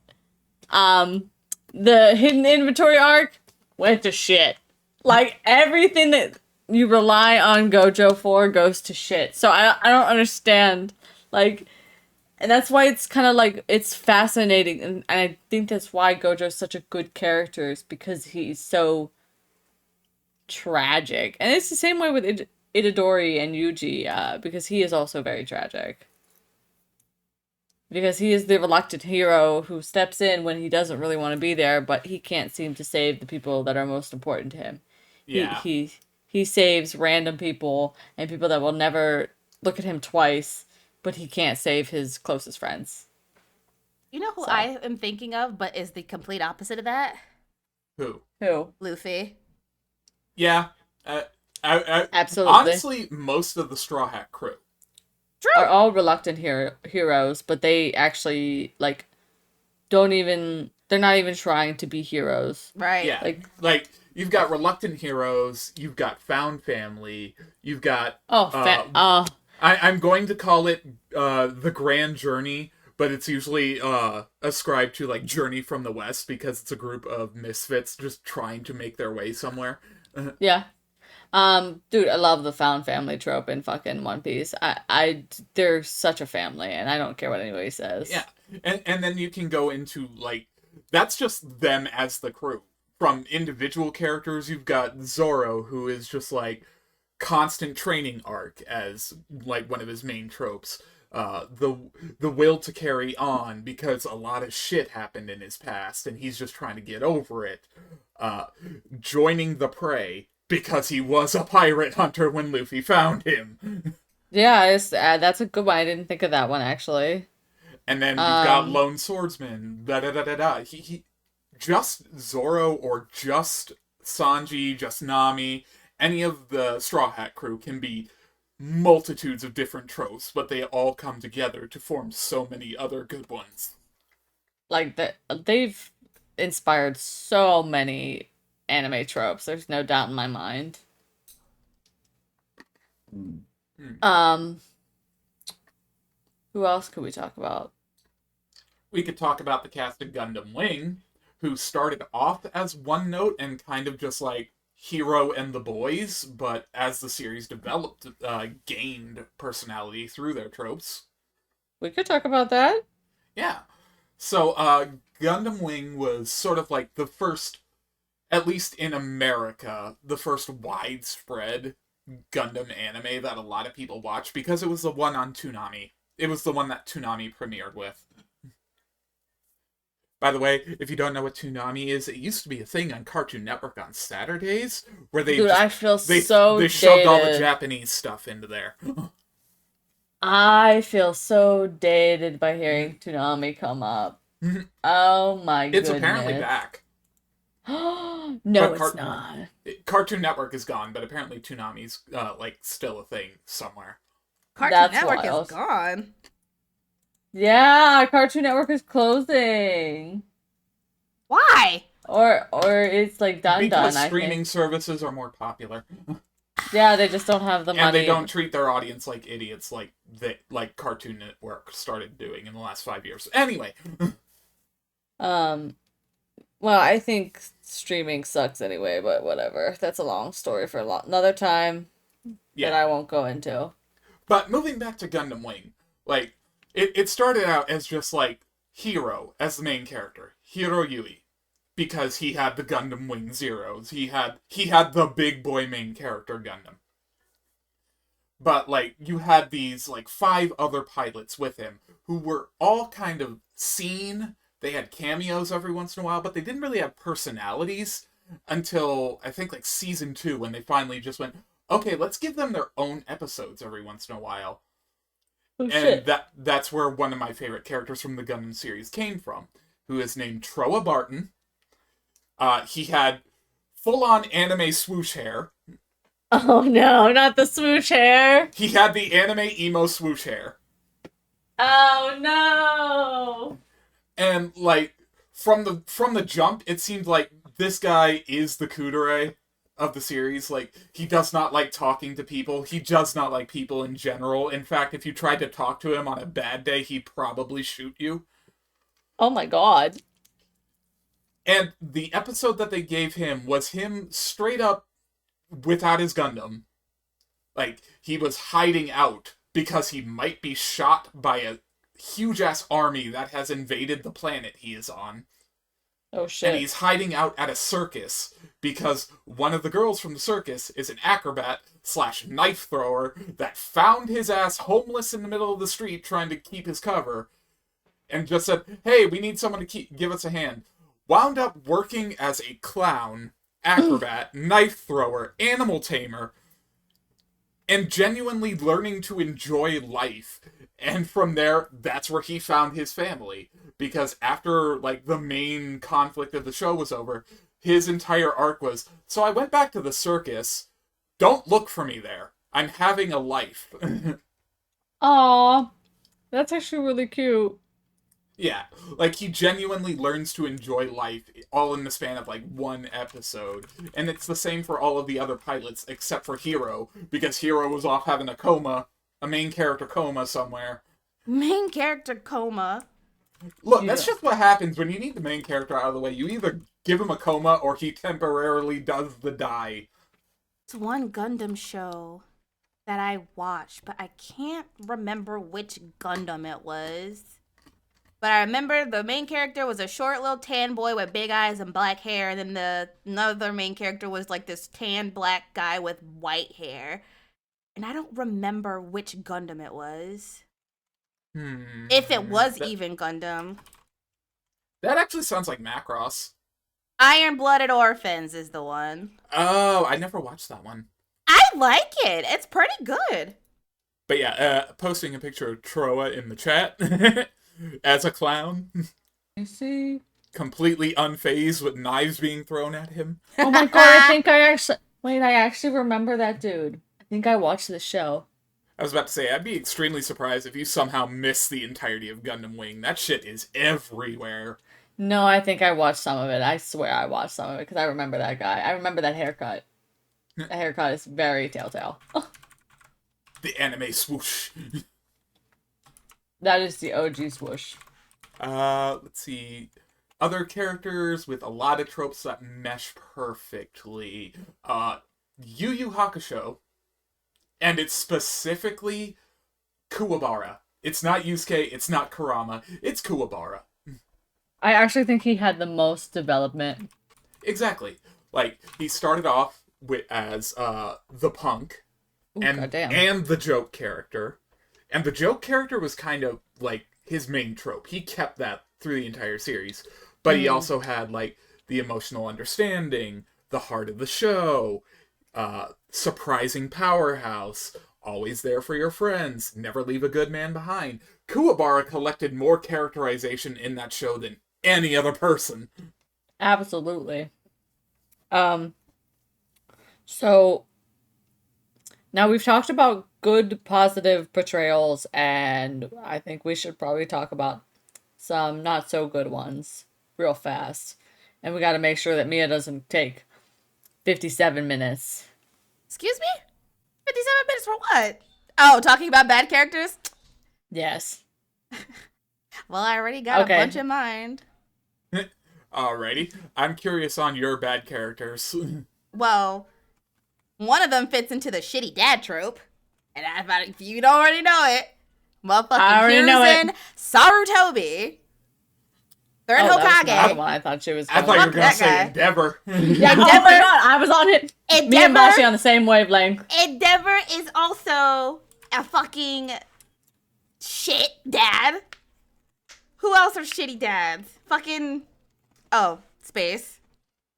The hidden inventory arc went to shit. Like, everything that you rely on Gojo for goes to shit. So I don't understand. Like, and that's why it's kind of like, it's fascinating. And I think that's why Gojo's such a good character, is because he's so tragic. And it's the same way with Itadori and Yuji, because he is also very tragic. Because he is the reluctant hero who steps in when he doesn't really want to be there, but he can't seem to save the people that are most important to him. Yeah. He saves random people and people that will never look at him twice, but he can't save his closest friends. You know who I am thinking of, but is the complete opposite of that? Who? Luffy. Yeah. Absolutely. Honestly, most of the Straw Hat crew are all reluctant heroes, but they actually, like, they're not even trying to be heroes. Right. Yeah. Like you've got reluctant heroes, you've got found family, you've got... I'm going to call it the Grand Journey, but it's usually ascribed to, like, Journey from the West, because it's a group of misfits just trying to make their way somewhere. Yeah. Dude, I love the found family trope in fucking One Piece. They're such a family, and I don't care what anybody says. Yeah. And then you can go into, like, that's just them as the crew. From individual characters, you've got Zoro, who is just like constant training arc as like one of his main tropes. The will to carry on because a lot of shit happened in his past and he's just trying to get over it. Joining the prey because he was a pirate hunter when Luffy found him. Yeah, that's a good one. I didn't think of that one, actually. And then you've got Lone Swordsman. Da da da da da. He just Zoro or just Sanji, just Nami, any of the Straw Hat crew can be multitudes of different tropes, but they all come together to form so many other good ones. Like, they've inspired so many anime tropes. There's no doubt in my mind. Who else could we talk about? We could talk about the cast of Gundam Wing, who started off as one note and kind of just like Hero and the boys, but as the series developed, gained personality through their tropes. We could talk about that. Yeah. So, Gundam Wing was sort of like the first, at least in America, the first widespread Gundam anime that a lot of people watched because it was the one on Toonami. It was the one that Toonami premiered with. By the way, if you don't know what Toonami is, it used to be a thing on Cartoon Network on Saturdays where they I feel so they shoved all the dated. Japanese stuff into there. I feel so dated by hearing Toonami come up. Oh my It's goodness. apparently back. No, But it's not. Cartoon Network is gone, but apparently Toonami's like still a thing somewhere. Cartoon That's Network wild. is gone. Yeah, Cartoon Network is closing. Why? Or it's like done, Because I streaming think. services are more popular. Yeah, they just don't have the And money. they don't treat their audience like idiots like Cartoon Network started doing in the last 5 years. Anyway. Well, I think streaming sucks anyway, but whatever. That's a long story for another time that I won't go into. But moving back to Gundam Wing, like, it started out as just, like, Hero as the main character. Hiro Yui. Because he had the Gundam Wing Zeros. He had the big boy main character Gundam. But, like, you had these, like, 5 other pilots with him who were all kind of seen. They had cameos every once in a while, but they didn't really have personalities until, I think, like, season 2, when they finally just went, okay, let's give them their own episodes every once in a while. Oh, And shit. that's where one of my favorite characters from the Gundam series came from, who is named Troa Barton. He had full-on anime swoosh hair. Oh no, not the swoosh hair. He had the anime emo swoosh hair. Oh no. And, like, from the jump, it seemed like this guy is the Kudere of the series. Like, he does not like talking to people. He does not like people in general. In fact, if you tried to talk to him on a bad day, he'd probably shoot you. Oh my god. And the episode that they gave him was him straight up without his Gundam. Like, he was hiding out because he might be shot by a huge-ass army that has invaded the planet he is on. Oh shit. And he's hiding out at a circus because one of the girls from the circus is an acrobat / knife thrower that found his ass homeless in the middle of the street trying to keep his cover and just said, hey, we need someone to give us a hand. Wound up working as a clown, acrobat, knife thrower, animal tamer, and genuinely learning to enjoy life. And from there, that's where he found his family. Because after, like, the main conflict of the show was over, his entire arc was, so I went back to the circus. Don't look for me there. I'm having a life. Aw. That's actually really cute. Yeah, like, he genuinely learns to enjoy life all in the span of, like, 1 episode. And it's the same for all of the other pilots, except for Hero, because Hero was off having a main character coma somewhere. Main character coma. Look, that's just what happens when you need the main character out of the way. You either give him a coma, or he temporarily does the die. It's one Gundam show that I watched, but I can't remember which Gundam it was. But I remember the main character was a short little tan boy with big eyes and black hair, and then another main character was like this tan black guy with white hair. And I don't remember which Gundam it was. If it was even Gundam. That actually sounds like Macross. Iron-Blooded Orphans is the one. Oh, I never watched that one. I like it. It's pretty good. But yeah, posting a picture of Troa in the chat as a clown. You see? Completely unfazed with knives being thrown at him. Oh my god, I actually remember that dude. I think I watched the show. I was about to say, I'd be extremely surprised if you somehow missed the entirety of Gundam Wing. That shit is everywhere. No, I think I watched some of it. I swear I watched some of it because I remember that guy. I remember that haircut. The haircut is very Telltale. The anime swoosh. That is the OG swoosh. Let's see. Other characters with a lot of tropes that mesh perfectly. Yu Yu Hakusho. And it's specifically Kuwabara. It's not Yusuke, it's not Kurama, it's Kuwabara. I actually think he had the most development. Exactly. Like, he started off as the punk. Ooh, and the joke character. And the joke character was kind of like his main trope. He kept that through the entire series. But he also had like the emotional understanding, the heart of the show, surprising powerhouse, always there for your friends, never leave a good man behind. Kuwabara collected more characterization in that show than any other person. Absolutely. So now we've talked about good, positive portrayals, and I think we should probably talk about some not so good ones real fast. And we got to make sure that Mia doesn't take 57 minutes. Excuse me? 57 minutes for what? Oh, talking about bad characters? Yes. Well, I already got a bunch in mind. Alrighty. I'm curious on your bad characters. Well, one of them fits into the shitty dad trope. And if you don't already know it, motherfucking Hiruzen Sarutobi. Third Hokage. That's the one I thought she was I thought you were going to say Endeavor. Yeah, Endeavor. Oh my god, I was on it. Me and Bashi on the same wavelength. Endeavor is also a fucking shit dad. Who else are shitty dads? Fucking... Oh, Space.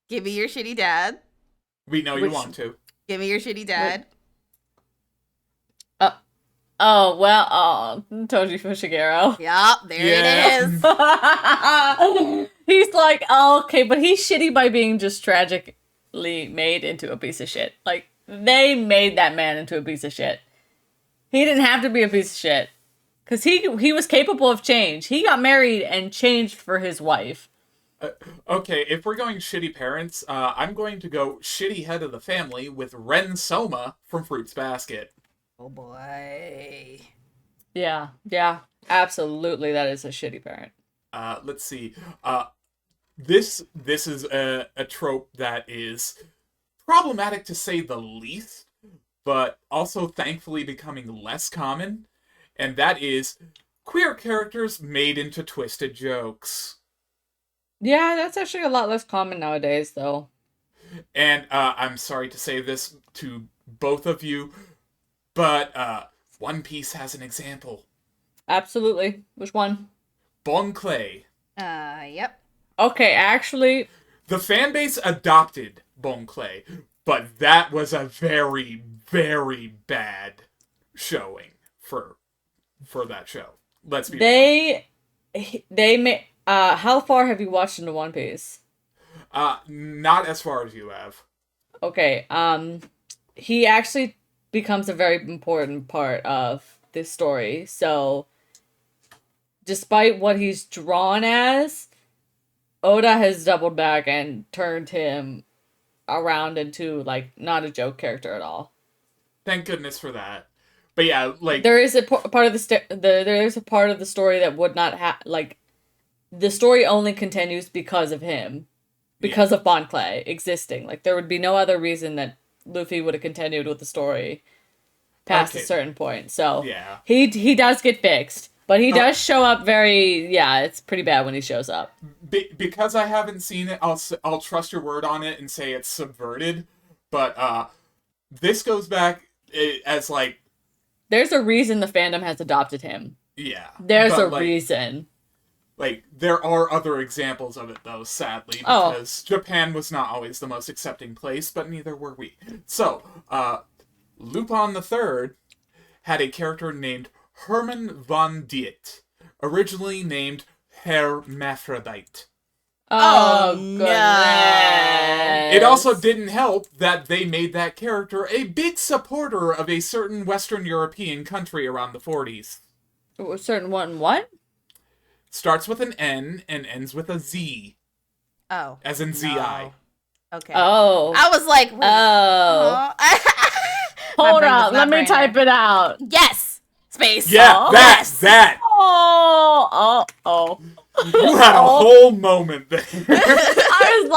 Give me your shitty dad. We know you want to. Give me your shitty dad. Toji Fushiguro. Yup, there it is. He's like, oh, okay, but he's shitty by being just tragically made into a piece of shit. Like, they made that man into a piece of shit. He didn't have to be a piece of shit. Because he was capable of change. He got married and changed for his wife. Okay, if we're going shitty parents, I'm going to go shitty head of the family with Ren Soma from Fruits Basket. Oh boy. Yeah, absolutely. That is a shitty parent. Let's see. This is a trope that is problematic to say the least, but also thankfully becoming less common, and that is queer characters made into twisted jokes. Yeah, that's actually a lot less common nowadays, though. And I'm sorry to say this to both of you, but One Piece has an example. Absolutely. Which one? Bon Clay. Yep. Okay, actually... The fan base adopted Bon Clay, but that was a very, very bad showing for that show. Let's be real. They made... how far have you watched into One Piece? Not as far as you have. Okay, he actually becomes a very important part of this story. So, despite what he's drawn as, Oda has doubled back and turned him around into, like, not a joke character at all. Thank goodness for that. But yeah, like... There is a part of there is a part of the story that would not have, like... The story only continues because of him. Because of Bon Clay existing. Like, there would be no other reason that Luffy would have continued with the story past a certain point. So, yeah. he does get fixed. But he does show up very, yeah, it's pretty bad when he shows up. Because I haven't seen it, I'll trust your word on it and say it's subverted. But this goes back as like, there's a reason the fandom has adopted him. yeah. There's but, a like, reason. Like, there are other examples of it, though, sadly, because Japan was not always the most accepting place, but neither were we. So, Lupin III had a character named Herman von Diet, originally named Hermaphrodite. Oh, no. goodness. It also didn't help that they made that character a big supporter of a certain Western European country around the 40s. A certain one, what? Starts with an N and ends with a Z. Oh. As in Z-I. Okay. Oh. I was like, wait, oh. My Hold brain on, does not let me brain type there. it out. Yes! Space. Yeah, that! Oh. You had a whole moment there. I was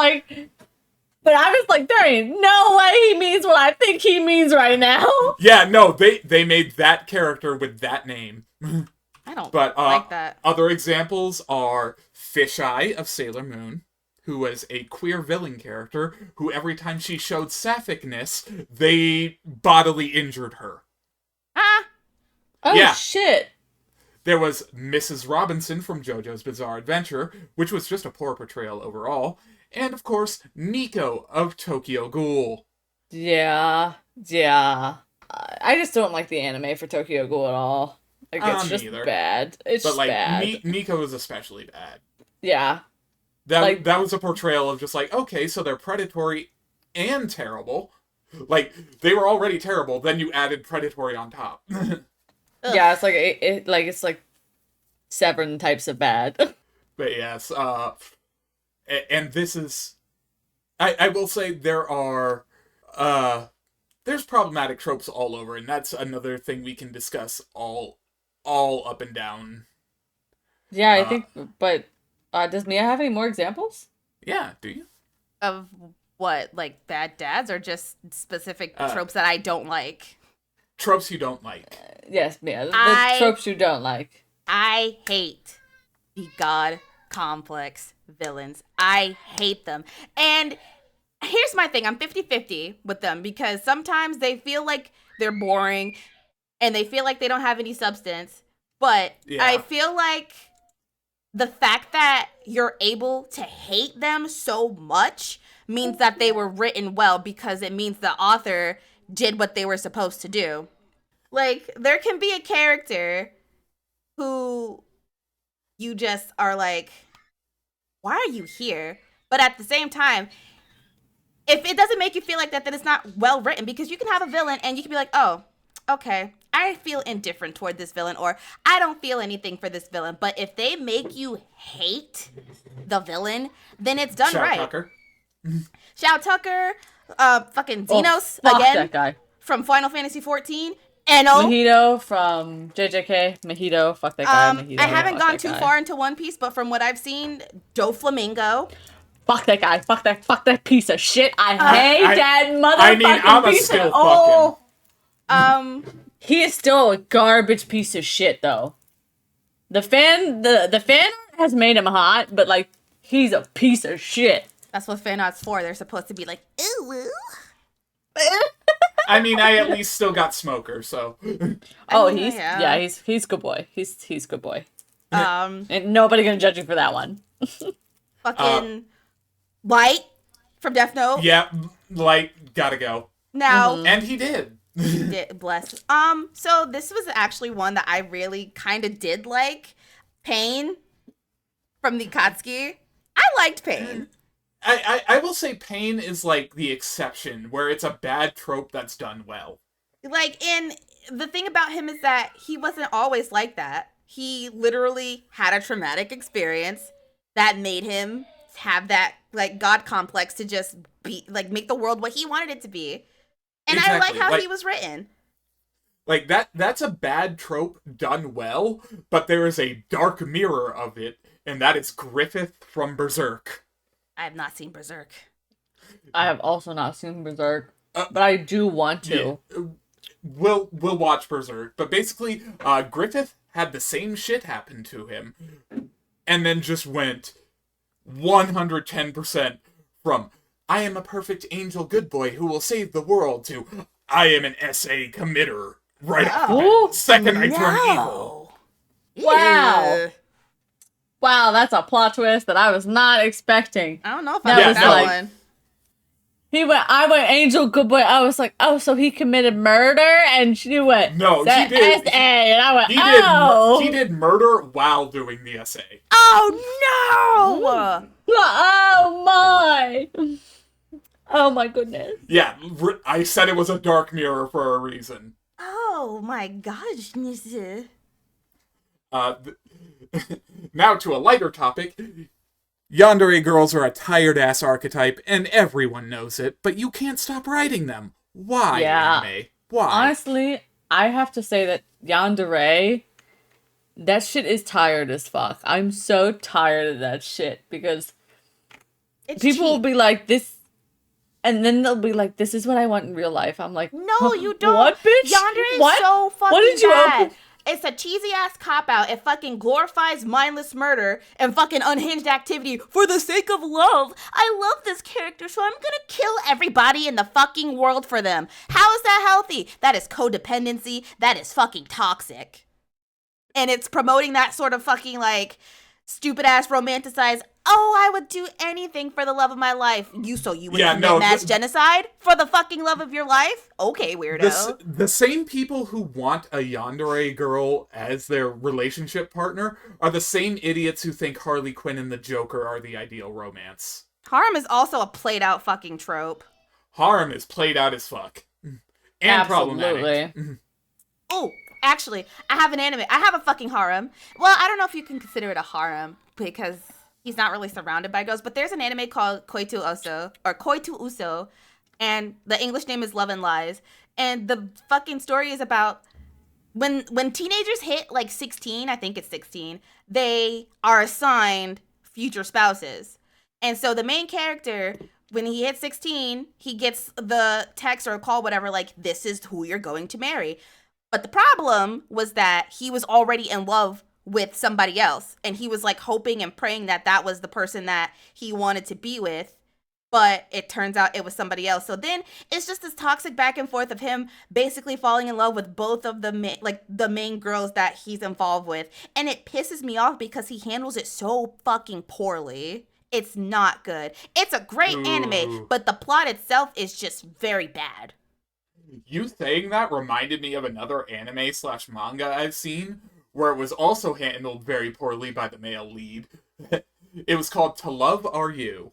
like, there ain't no way he means what I think he means right now. Yeah, no, they made that character with that name. I don't But like that. other examples are Fisheye of Sailor Moon, who was a queer villain character who every time she showed sapphicness, they bodily injured her. Ah! Oh, Yeah. shit. There was Mrs. Robinson from JoJo's Bizarre Adventure, which was just a poor portrayal overall. And, of course, Nico of Tokyo Ghoul. Yeah. I just don't like the anime for Tokyo Ghoul at all. Like, it's just neither. bad. It's But, just like, bad. Nico is especially bad. Yeah. That was a portrayal of just like, okay, so they're predatory and terrible. Like, they were already terrible, then you added predatory on top. Yeah, it's like it's like 7 types of bad. But yes, and this is, I will say there are, there's problematic tropes all over, and that's another thing we can discuss all up and down. Yeah, I think, but does Mia have any more examples? Yeah, do you? Of what? Like bad dads or just specific tropes that I don't like? Tropes you don't like. Yes, Mia. The tropes you don't like. I hate the god complex villains. I hate them. And here's my thing. I'm 50-50 with them because sometimes they feel like they're boring and they feel like they don't have any substance. But Yeah. I feel like the fact that you're able to hate them so much means that they were written well because it means the author did what they were supposed to do. Like, there can be a character who you just are like, why are you here? But at the same time, if it doesn't make you feel like that, then it's not well written because you can have a villain and you can be like, oh, okay, I feel indifferent toward this villain or I don't feel anything for this villain. But if they make you hate the villain, then it's done right. Tucker. Shao Tucker, fucking Xenos fuck again that guy. from Final Fantasy 14. Eno. Mojito from JJK. Mojito, fuck that guy. Mojito, I haven't fuck gone that too guy. far into One Piece, but from what I've seen, Doflamingo. Fuck that guy. Fuck that piece of shit. I hate that motherfucking I mean, I'ma piece still of... fuck him. He is still a garbage piece of shit, though. The fan has made him hot, but, like, he's a piece of shit. That's what fan art's for. They're supposed to be like, ooh, ooh. I mean, I at least still got Smoker, so. Oh, mean, he's good boy. He's good boy. Um, And nobody gonna judge you for that one. fucking Light from Death Note. Yeah, like, gotta go. Now, And he did. bless. So this was actually one that I really kind of did like. Pain from the Katsuki. I liked Pain. I will say Pain is like the exception, where it's a bad trope that's done well. Like, and the thing about him is that he wasn't always like that. He literally had a traumatic experience that made him have that, like, god complex to just be, like, make the world what he wanted it to be. And I like Exactly. how Like- he was written. Like, that's a bad trope done well, but there is a dark mirror of it, and that is Griffith from Berserk. I have not seen Berserk. I have also not seen Berserk, but I do want to. Yeah. We'll watch Berserk, but basically, Griffith had the same shit happen to him, and then just went 110% from, I am a perfect angel good boy who will save the world, to, I am an SA committer. Right off the second I turn evil. Wow. Ew. Wow, that's a plot twist that I was not expecting. I don't know if That I was got that like- one. I went angel good boy. I was like, oh, so he committed murder? And she went, No, he did. SA. And I went, He did, oh. he did murder while doing the SA. Oh no! Oh my. Oh my goodness. Yeah, I said it was a dark mirror for a reason. Oh my gosh. Now to a lighter topic. Yandere girls are a tired-ass archetype, and everyone knows it, but you can't stop writing them. Why, Yeah. anime? Why? Honestly, I have to say that yandere, that shit is tired as fuck. I'm so tired of that shit because It's people will cheap. be like, this, and then they'll be like, this is what I want in real life. I'm like, No, you don't. What, bitch? Yandere is What? so fucking What did you bad. open? It's a cheesy ass cop out. It fucking glorifies mindless murder and fucking unhinged activity for the sake of love. I love this character, so I'm gonna kill everybody in the fucking world for them. How is that healthy? That is codependency. That is fucking toxic. And it's promoting that sort of fucking like stupid ass romanticized. Oh, I would do anything for the love of my life. You would commit mass genocide for the fucking love of your life? Okay, weirdo. The same people who want a yandere girl as their relationship partner are the same idiots who think Harley Quinn and the Joker are the ideal romance. Harem is also a played out fucking trope. Harem is played out as fuck. And problematic. Oh, actually, I have an anime. I have a fucking harem. Well, I don't know if you can consider it a harem because he's not really surrounded by girls, but there's an anime called Koitu Uso, and the English name is Love and Lies. And the fucking story is about when teenagers hit like 16, I think it's 16, they are assigned future spouses. And so the main character, when he hits 16, he gets the text or a call, whatever, like, this is who you're going to marry. But the problem was that he was already in love with somebody else. And he was like hoping and praying that that was the person that he wanted to be with. But it turns out it was somebody else. So then it's just this toxic back and forth of him basically falling in love with both of the main girls that he's involved with. And it pisses me off because he handles it so fucking poorly. It's not good. It's a great anime, but the plot itself is just very bad. You saying that reminded me of another anime/manga I've seen, where it was also handled very poorly by the male lead. It was called To Love Are You.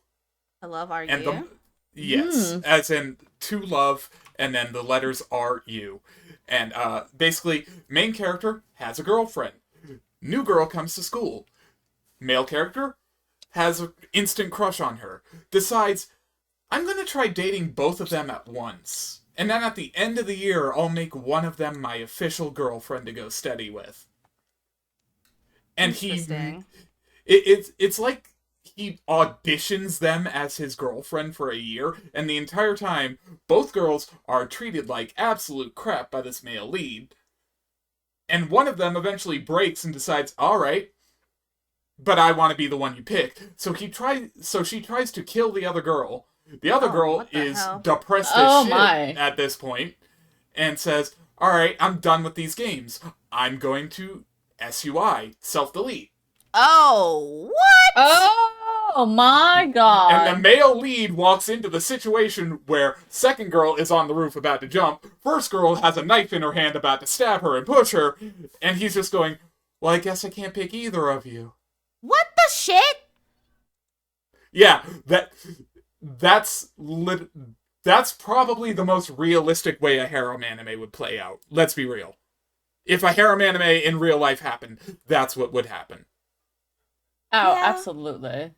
To Love Are And You? yes, as in to love, and then the letters are you. And basically, main character has a girlfriend. New girl comes to school. Male character has an instant crush on her. Decides, I'm going to try dating both of them at once. And then at the end of the year, I'll make one of them my official girlfriend to go steady with. And it's like he auditions them as his girlfriend for a year, and the entire time, both girls are treated like absolute crap by this male lead. And one of them eventually breaks and decides, alright, but I want to be the one you pick. So she tries to kill the other girl. The other girl is depressed as shit at this point, and says, alright, I'm done with these games. I'm going to SUI, self-delete. Oh, what? Oh my god. And the male lead walks into the situation where second girl is on the roof about to jump, first girl has a knife in her hand about to stab her and push her, and he's just going, well, I guess I can't pick either of you. What the shit? Yeah, that's probably the most realistic way a harem anime would play out. Let's be real. If a harem anime in real life happened, that's what would happen. Oh, Yeah. absolutely.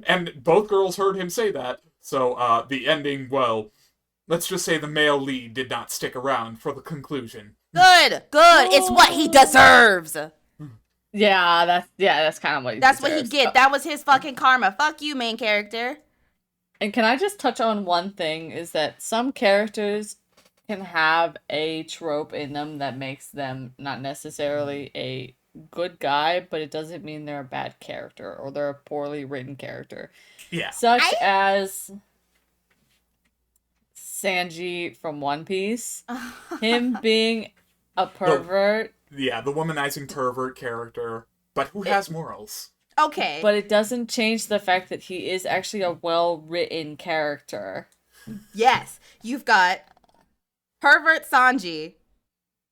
And both girls heard him say that, so the ending, well, let's just say the male lead did not stick around for the conclusion. Good. It's what he deserves. Yeah, that's kind of what he That's what deserves. he get. That was his fucking karma. Fuck you, main character. And can I just touch on one thing, is that some characters can have a trope in them that makes them not necessarily a good guy, but it doesn't mean they're a bad character or they're a poorly written character. Yeah. Such as Sanji from One Piece. Him being a pervert. The womanizing pervert character, but who has morals? Okay. But it doesn't change the fact that he is actually a well-written character. Yes. You've got pervert Sanji,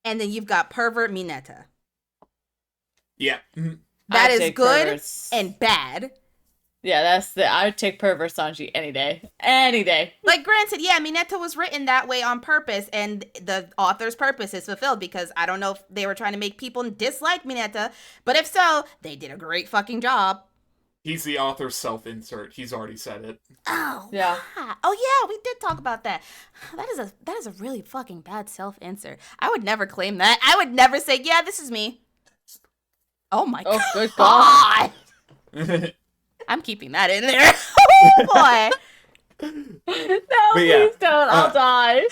and then you've got pervert Mineta. Yeah. That I'd is take good perverts. and bad. Yeah, I would take pervert Sanji any day. Any day. Like, granted, yeah, Mineta was written that way on purpose, and the author's purpose is fulfilled, because I don't know if they were trying to make people dislike Mineta, but if so, they did a great fucking job. He's the author's self-insert. He's already said it. Oh, Yeah. wow. Oh, yeah, we did talk about that. That is a really fucking bad self-insert. I would never claim that. I would never say, yeah, this is me. Oh, my God. Oh, good God. I'm keeping that in there. Oh, boy. No, But yeah, please don't. I'll die.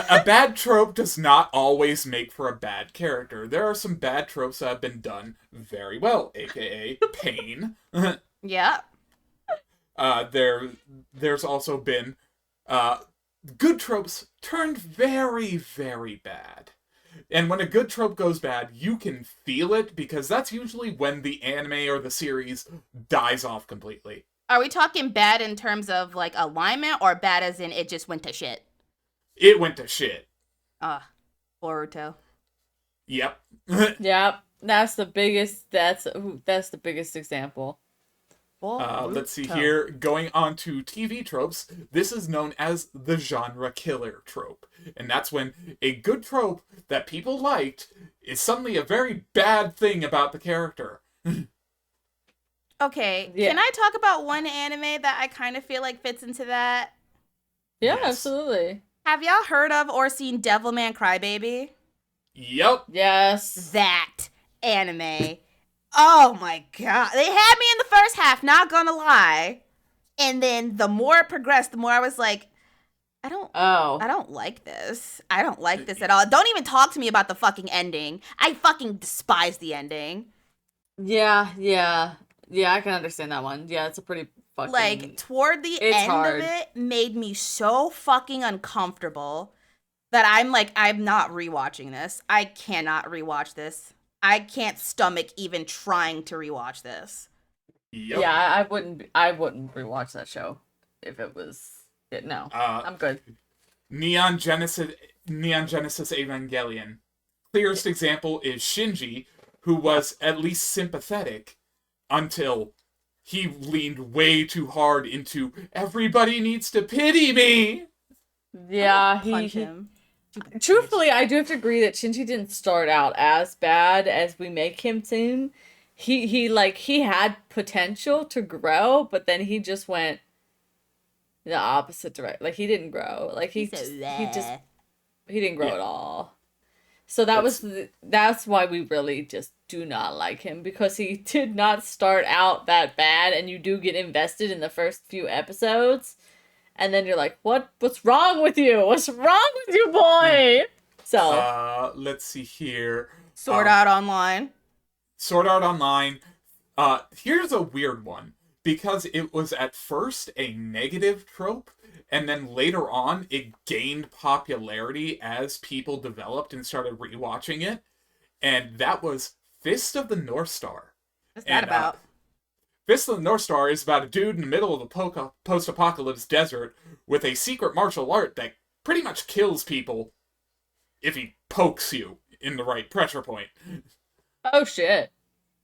a bad trope does not always make for a bad character. There are some bad tropes that have been done very well, aka pain. Yeah. There's also been good tropes turned very, very bad. And when a good trope goes bad, you can feel it, because that's usually when the anime or the series dies off completely. Are we talking bad in terms of, like, alignment, or bad as in it just went to shit? It went to shit. Boruto. Yep. Yep. That's the biggest example. Let's see here. Going on to TV tropes, this is known as the genre killer trope. And that's when a good trope that people liked is suddenly a very bad thing about the character. Okay, Yeah. can I talk about one anime that I kind of feel like fits into that? Yeah, Yes. absolutely. Have y'all heard of or seen Devilman Crybaby? Yep. Yes. That anime. Oh my god. They had me in the first half, not gonna lie. And then the more it progressed, the more I was like, I don't like this. I don't like this at all. Don't even talk to me about the fucking ending. I fucking despise the ending. Yeah, I can understand that one. Yeah, it's a pretty fucking... Like, toward the It's end hard. of it made me so fucking uncomfortable that I'm like, I'm not rewatching this. I cannot rewatch this. I can't stomach even trying to rewatch this. Yep. Yeah, I wouldn't rewatch that show if it was... No, I'm good. Neon Genesis Evangelion. Clearest example is Shinji, who was at least sympathetic until he leaned way too hard into everybody needs to pity me. Yeah, Punch he him. truthfully, I do have to agree that Shinji didn't start out as bad as we make him seem. He had potential to grow, but then he just went the opposite direction. Like, he didn't grow. Like, he didn't grow at all. So that's why we really just do not like him, because he did not start out that bad, and you do get invested in the first few episodes, and then you're like, what's wrong with you? What's wrong with you, boy? So Let's see here. Sword Art Online. Sword Art Online. Here's a weird one, because it was at first a negative trope, and then later on it gained popularity as people developed and started rewatching it, and that was Fist of the North Star. What's that about? Fist of the North Star is about a dude in the middle of the post-apocalypse desert with a secret martial art that pretty much kills people if he pokes you in the right pressure point. oh shit.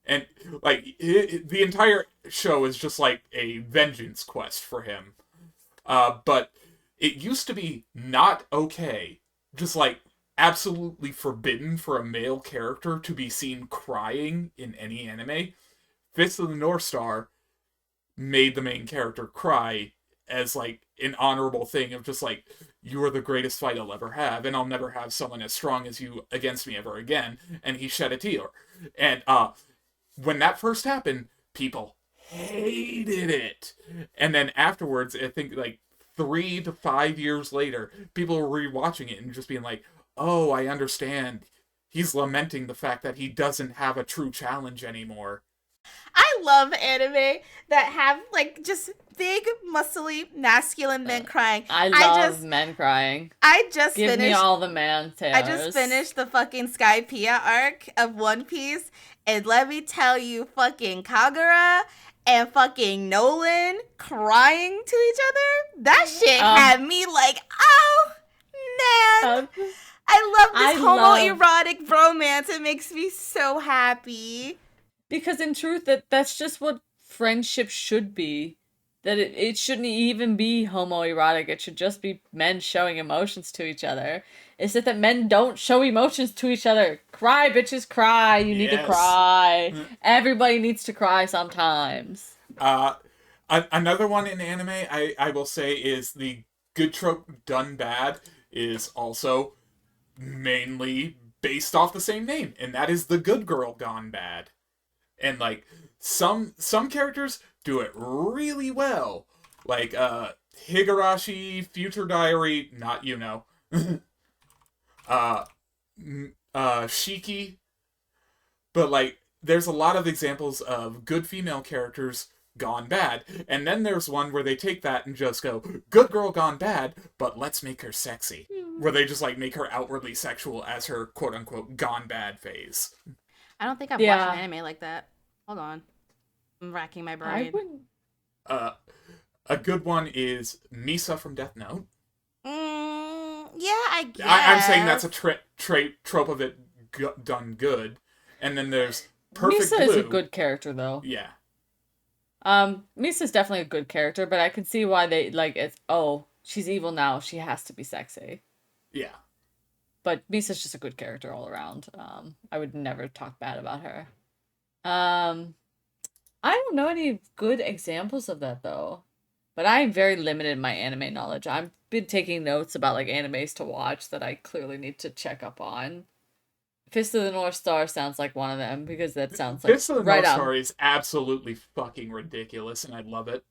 And, like, the entire show is just like a vengeance quest for him. But it used to be not okay, just like absolutely forbidden for a male character to be seen crying in any anime. Fist of the North Star made the main character cry as, like, an honorable thing of just like, you are the greatest fight I'll ever have, and I'll never have someone as strong as you against me ever again. And he shed a tear. And, when that first happened, people hated it. And then afterwards, I think, like, 3 to 5 years later, people are rewatching it and just being like, oh, I understand. He's lamenting the fact that he doesn't have a true challenge anymore. I love anime that have like just big, muscly, masculine men crying. I love men crying. I just Give finished. me all the man tears. I just finished the fucking Skypiea arc of One Piece, and let me tell you, fucking Kagura and fucking Nolan crying to each other. That shit had me like, oh man. I love this homoerotic bromance. It makes me so happy. Because in truth, that's just what friendship should be. That it shouldn't even be homoerotic. It should just be men showing emotions to each other. It's just that men don't show emotions to each other. Cry, bitches, cry. You need to cry. Everybody needs to cry sometimes. Another one in anime I will say is the good trope done bad is also mainly based off the same name, and that is the good girl gone bad. And like some characters do it really well, like Higurashi, Future Diary, not Shiki, but like there's a lot of examples of good female characters gone bad, and then there's one where they take that and just go good girl gone bad, but let's make her sexy, where they just like make her outwardly sexual as her quote unquote gone bad phase. I don't think I've watched an anime like that. Hold on. I'm racking my brain. A good one is Misa from Death Note. Yeah, I guess. I'm saying that's a trope of it done good. And then there's Perfect Misa Blue. is a good character, though. Yeah. Misa's definitely a good character, but I can see why they, like, it's, oh, she's evil now, she has to be sexy. Yeah. But Misa's just a good character all around. I would never talk bad about her. I don't know any good examples of that, though. But I am very limited in my anime knowledge. I've been taking notes about, like, animes to watch that I clearly need to check up on. Fist of the North Star sounds like one of them, because that sounds like Fist of the North Star is absolutely fucking ridiculous, and I love it.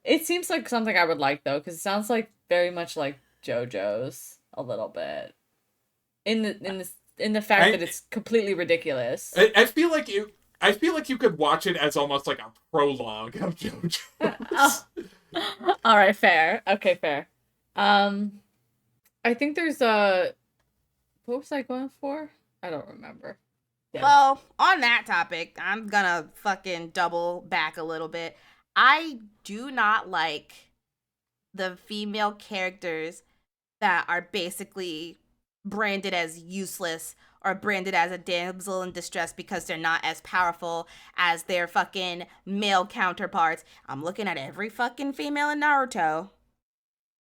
It seems like something I would like, though, because it sounds like very much like JoJo's a little bit. In the fact that it's completely ridiculous. I feel like you could watch it as almost like a prologue of JoJo's. All right, fair. Okay, fair. I think there's a. What was I going for? I don't remember. Yeah. Well, on that topic, I'm gonna fucking double back a little bit. I do not like the female characters that are basically branded as useless or branded as a damsel in distress because they're not as powerful as their fucking male counterparts. I'm looking at every fucking female in Naruto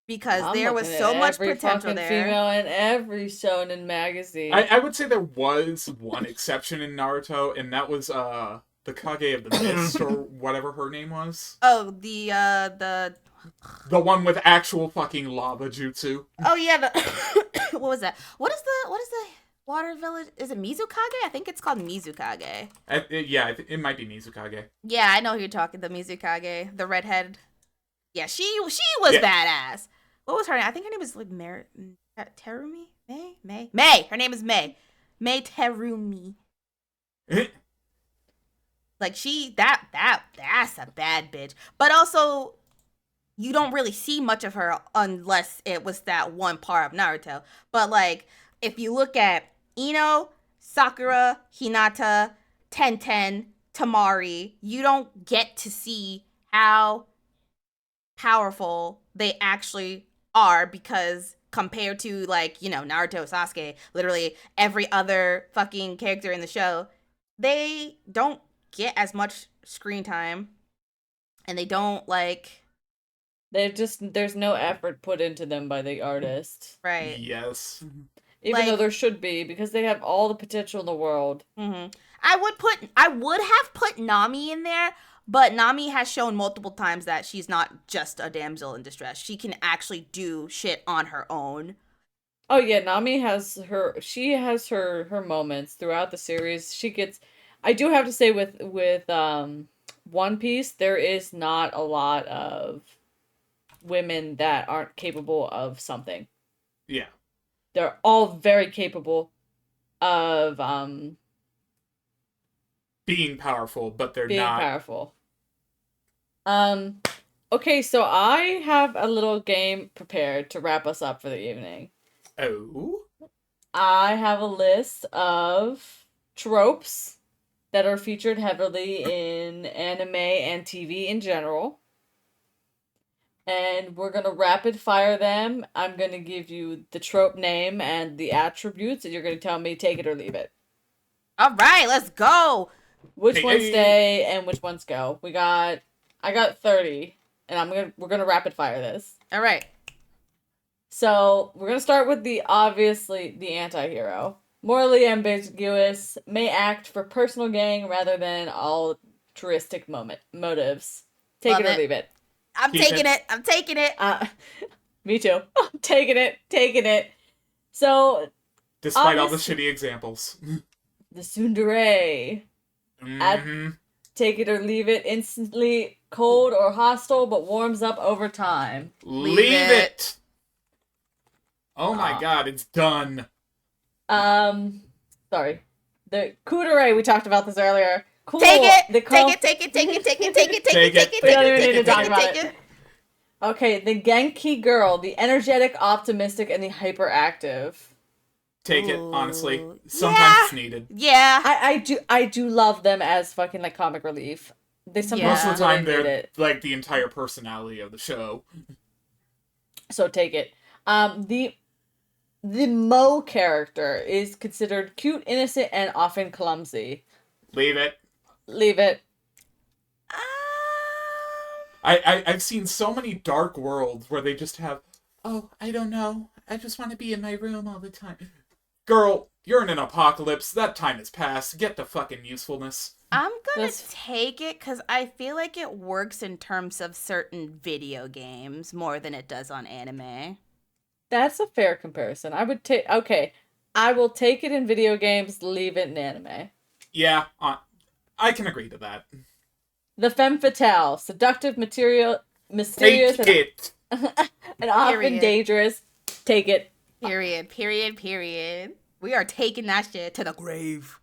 because there was so much potential there. Female in every shonen magazine. I would say there was one exception in Naruto, and that was the Kage of the Mist or whatever her name was. Oh, the one with actual fucking lava jutsu. Oh yeah, what was that? What is the water village? Is it Mizukage? I think it's called Mizukage. It might be Mizukage. Yeah, I know who you're talking. The Mizukage, the redhead. Yeah, she was badass. What was her name? I think her name was like Terumi? May. Her name is May. May Terumi. Like that's a bad bitch. But also, you don't really see much of her unless it was that one part of Naruto. But like, if you look at Ino, Sakura, Hinata, Tenten, Tamari, you don't get to see how powerful they actually are, because compared to like, Naruto, Sasuke, literally every other fucking character in the show, they don't get as much screen time, and they don't like. There's no effort put into them by the artist. Right. Yes. Even though there should be, because they have all the potential in the world. Mm-hmm. I would have put Nami in there, but Nami has shown multiple times that she's not just a damsel in distress. She can actually do shit on her own. Oh yeah, Nami has her moments throughout the series. I do have to say with One Piece, there is not a lot of women that aren't capable of something. Yeah. They're all very capable of Being powerful, but they're being not. powerful. Okay, so I have a little game prepared to wrap us up for the evening. Oh? I have a list of tropes that are featured heavily in anime and TV in general. And we're gonna rapid fire them. I'm gonna give you the trope name and the attributes, and you're gonna tell me take it or leave it. All right, let's go. Which Hey, ones hey. stay and which ones go? I got 30, and we're gonna rapid fire this. All right. So we're gonna start with the anti-hero. Morally ambiguous, may act for personal gain rather than altruistic motives. Take Love it or it. leave it. I'm Keep taking it. it. I'm taking it. Me too. Taking it. So Despite all the Obviously- shitty examples. the tsundere, Mhm. take it or leave it. Instantly cold or hostile, but warms up over time. Leave it. it! Oh my Aw. god, it's done. Sorry, the kudere. We talked about this earlier. Cool. Take it. The Take it. Take it. Take it. Take it. Take it. Take Take it. it, Take it. take Take it, it. take Take it, it. take Take it, it. take Take it. Okay, the Genki girl, the energetic, optimistic, and the hyperactive. Take it, honestly. Ooh. Sometimes Yeah. it's needed. Yeah. I do love them as fucking like comic relief. They sometimes Most of the really time, need they're it. like the entire personality of the show. So take it. The Mo character is considered cute, innocent, and often clumsy. Leave it. Leave it. I've seen so many dark worlds where they just have, oh, I don't know. I just want to be in my room all the time. Girl, you're in an apocalypse. That time has passed. Get to fucking usefulness. I'm gonna That's- take it because I feel like it works in terms of certain video games more than it does on anime. That's a fair comparison. I would take. Okay, I will take it in video games. Leave it in anime. Yeah, I can agree to that. The femme fatale, seductive, mysterious, Take it. and often Period. dangerous. Take it. Period. Period. Period. We are taking that shit to the grave.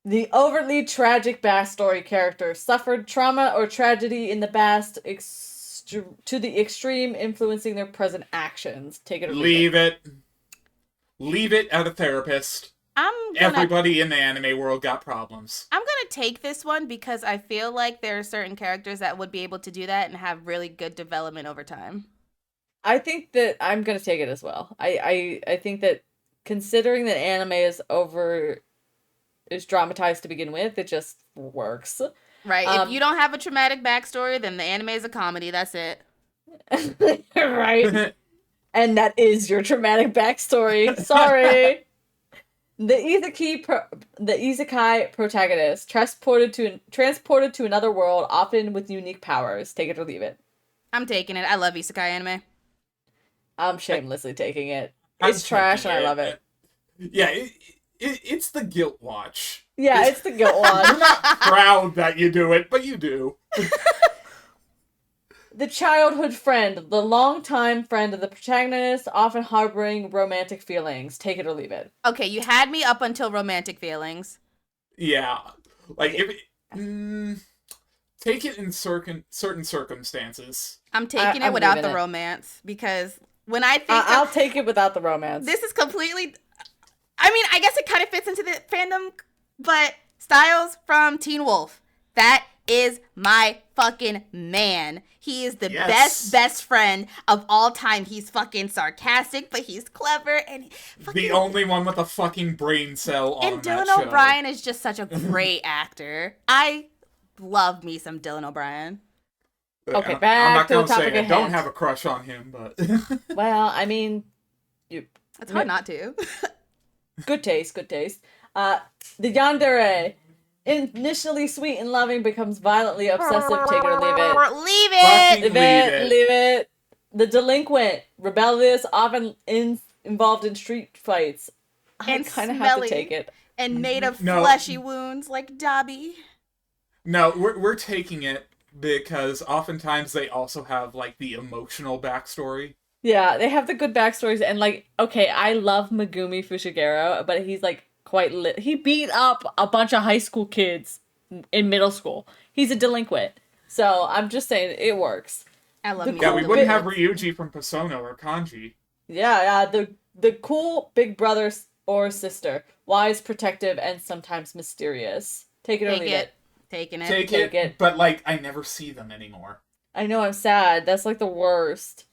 The overtly tragic backstory character suffered trauma or tragedy in the past to the extreme, influencing their present actions. Take it or leave it. Leave it. Leave it at a therapist. I'm gonna Everybody in the anime world got problems. take this one because I feel like there are certain characters that would be able to do that and have really good development over time. I think that I'm gonna take it as well. I think that considering that anime is dramatized to begin with, it just works. Right. If you don't have a traumatic backstory, then the anime is a comedy. That's it. Right. And that is your traumatic backstory. Sorry. The isekai protagonist transported to another world, often with unique powers. Take it or leave it. I'm taking it. I love isekai anime. I'm shamelessly taking it. I'm It's trash and taking I love it. Yeah, it's the guilt watch. Yeah, it's the guilt You're one. not proud that you do it, but you do. The childhood friend, the longtime friend of the protagonist, often harboring romantic feelings. Take it or leave it. Okay, you had me up until romantic feelings. Yeah, like take it in certain circumstances. I'm taking I'm it without the leaving it. romance because when I think I'll take it without the romance. this is completely. I mean, I guess it kind of fits into the fandom, but Styles from Teen Wolf. That is my fucking man. He is the Yes. best friend of all time. He's fucking sarcastic, but he's clever and The only one with a fucking brain cell on and that Dylan show. O'Brien is just such a great actor. I love me some Dylan O'Brien. Okay, I'm back not to the gonna topic say I at don't hand. have a crush on him, but Well, I mean, It's hard not to. good taste. The yandere, initially sweet and loving, becomes violently obsessive. Take it or leave it. Leave Fucking it. Leave it. The delinquent, rebellious, often involved in street fights. I And kind of have to smelly. take it. And made of No. fleshy wounds like Dobby. no, we're taking it because oftentimes they also have, like, the emotional backstory. Yeah, they have the good backstories, and like, okay, I love Megumi Fushiguro, but he's like quite he beat up a bunch of high school kids in middle school. He's a delinquent. So I'm just saying it works. I love The me. Yeah, cool we wouldn't bit- have Ryuji from Persona or Kanji. Yeah, the cool big brother or sister, wise, protective, and sometimes mysterious. Take it or Take leave it. it. Taking it. Take Take it, it. but, like, I never see them anymore. I know, I'm sad. That's like the worst.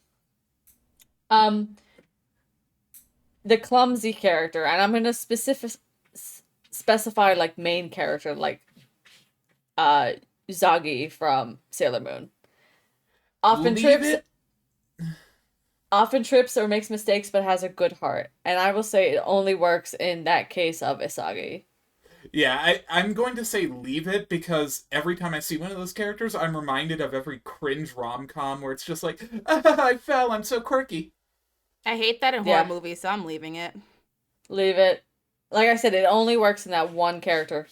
The clumsy character, and I'm gonna specify like main character, like Zagi from Sailor Moon. Often Leave trips it. often trips or makes mistakes but has a good heart. And I will say it only works in that case of Isagi. Yeah, I'm going to say leave it, because every time I see one of those characters, I'm reminded of every cringe rom-com where it's just like, I fell, I'm so quirky. I hate that in Yeah. horror movies, so I'm leaving it. Leave it. Like I said, it only works in that one character.